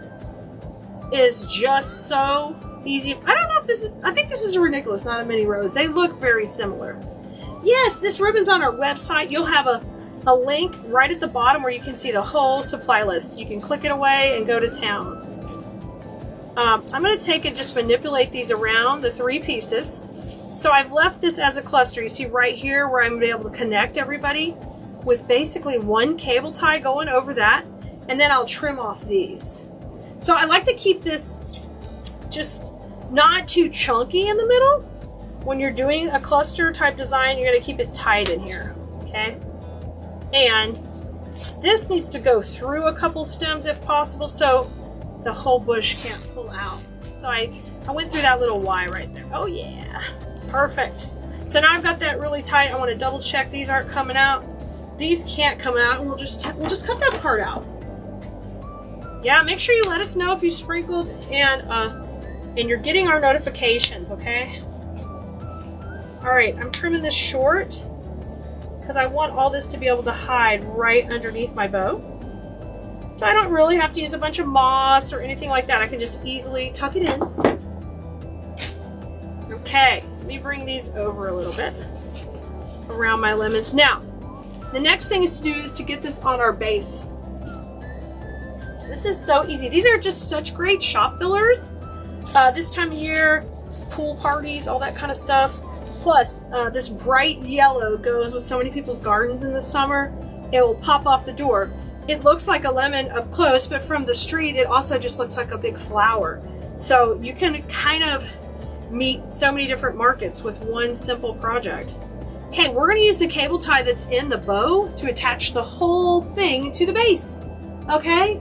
is just so easy. I don't know if this is, I think this is a ranunculus, not a mini rose. They look very similar. Yes, this ribbon's on our website. You'll have a link right at the bottom where you can see the whole supply list. You can click it away and go to town. I'm going to take and just manipulate these around the 3 pieces. So I've left this as a cluster. You see right here where I'm going to be able to connect everybody with basically 1 cable tie going over that, and then I'll trim off these. So I like to keep this just not too chunky in the middle. When you're doing a cluster type design, you're going to keep it tight in here, okay? And this needs to go through a couple stems if possible, so the whole bush can't pull out. So I went through that little Y right there. Oh yeah, perfect. So now I've got that really tight. I want to double check these aren't coming out. These can't come out, and we'll just cut that part out. Yeah, make sure you let us know if you sprinkled and you're getting our notifications, okay? All right, I'm trimming this short because I want all this to be able to hide right underneath my bow. So I don't really have to use a bunch of moss or anything like that. I can just easily tuck it in. Okay, let me bring these over a little bit around my lemons. Now, the next thing is to get this on our base. This is so easy. These are just such great shop fillers. This time of year, pool parties, all that kind of stuff. Plus, this bright yellow goes with so many people's gardens in the summer. It will pop off the door. It looks like a lemon up close, but from the street, it also just looks like a big flower. So you can kind of meet so many different markets with one simple project. Okay, we're going to use the cable tie that's in the bow to attach the whole thing to the base. Okay?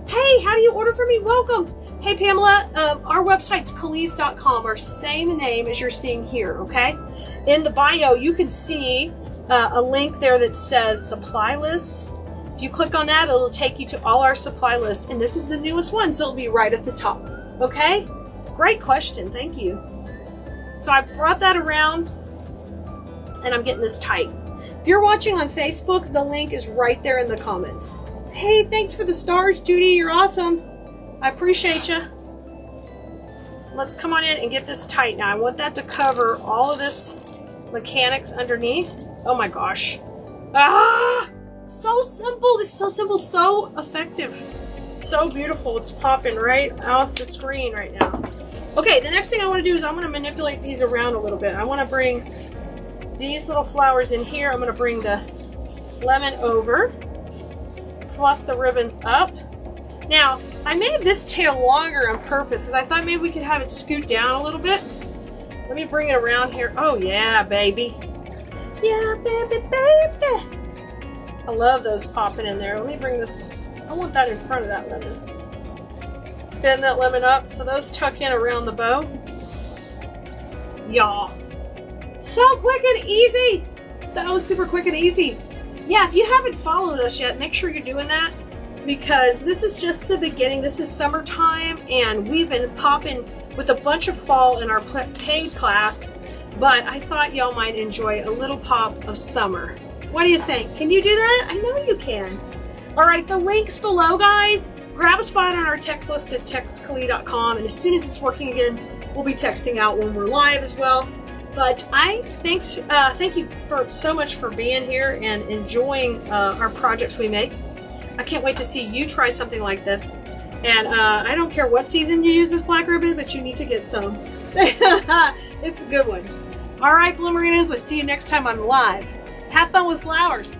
Hey, how do you order from me? Welcome. Hey, Pamela, our website's Khalees.com, our same name as you're seeing here, okay? In the bio, you can see a link there that says supply lists. If you click on that, it'll take you to all our supply list, and this is the newest one, so it'll be right at the top. Okay? Great question, thank you. So I brought that around, and I'm getting this tight. If you're watching on Facebook, the link is right there in the comments. Hey, thanks for the stars, Judy, you're awesome. I appreciate you. Let's come on in and get this tight now. I want that to cover all of this mechanics underneath. Oh my gosh. Ah! So simple. This is so simple, so effective. So beautiful. It's popping right off the screen right now. Okay, the next thing I want to do is I'm going to manipulate these around a little bit. I want to bring these little flowers in here. I'm going to bring the lemon over. Fluff the ribbons up. Now, I made this tail longer on purpose because I thought maybe we could have it scoot down a little bit. Let me bring it around here. Oh yeah, baby. Yeah, baby, baby. I love those popping in there. Let me bring this, I want that in front of that lemon. Bend that lemon up so those tuck in around the bow. Y'all. So quick and easy. So super quick and easy. Yeah, if you haven't followed us yet, make sure you're doing that, because this is just the beginning. This is summertime, and we've been popping with a bunch of fall in our paid class, but I thought y'all might enjoy a little pop of summer. What do you think? Can you do that? I know you can. All right, the link's below, guys. Grab a spot on our text list at textcali.com, and as soon as it's working again, we'll be texting out when we're live as well. But thank you so much for being here and enjoying our projects we make. I can't wait to see you try something like this. And I don't care what season you use this black ribbon, but you need to get some. It's a good one. All right, Bloomerinas, I'll see you next time I'm live. Have fun with flowers.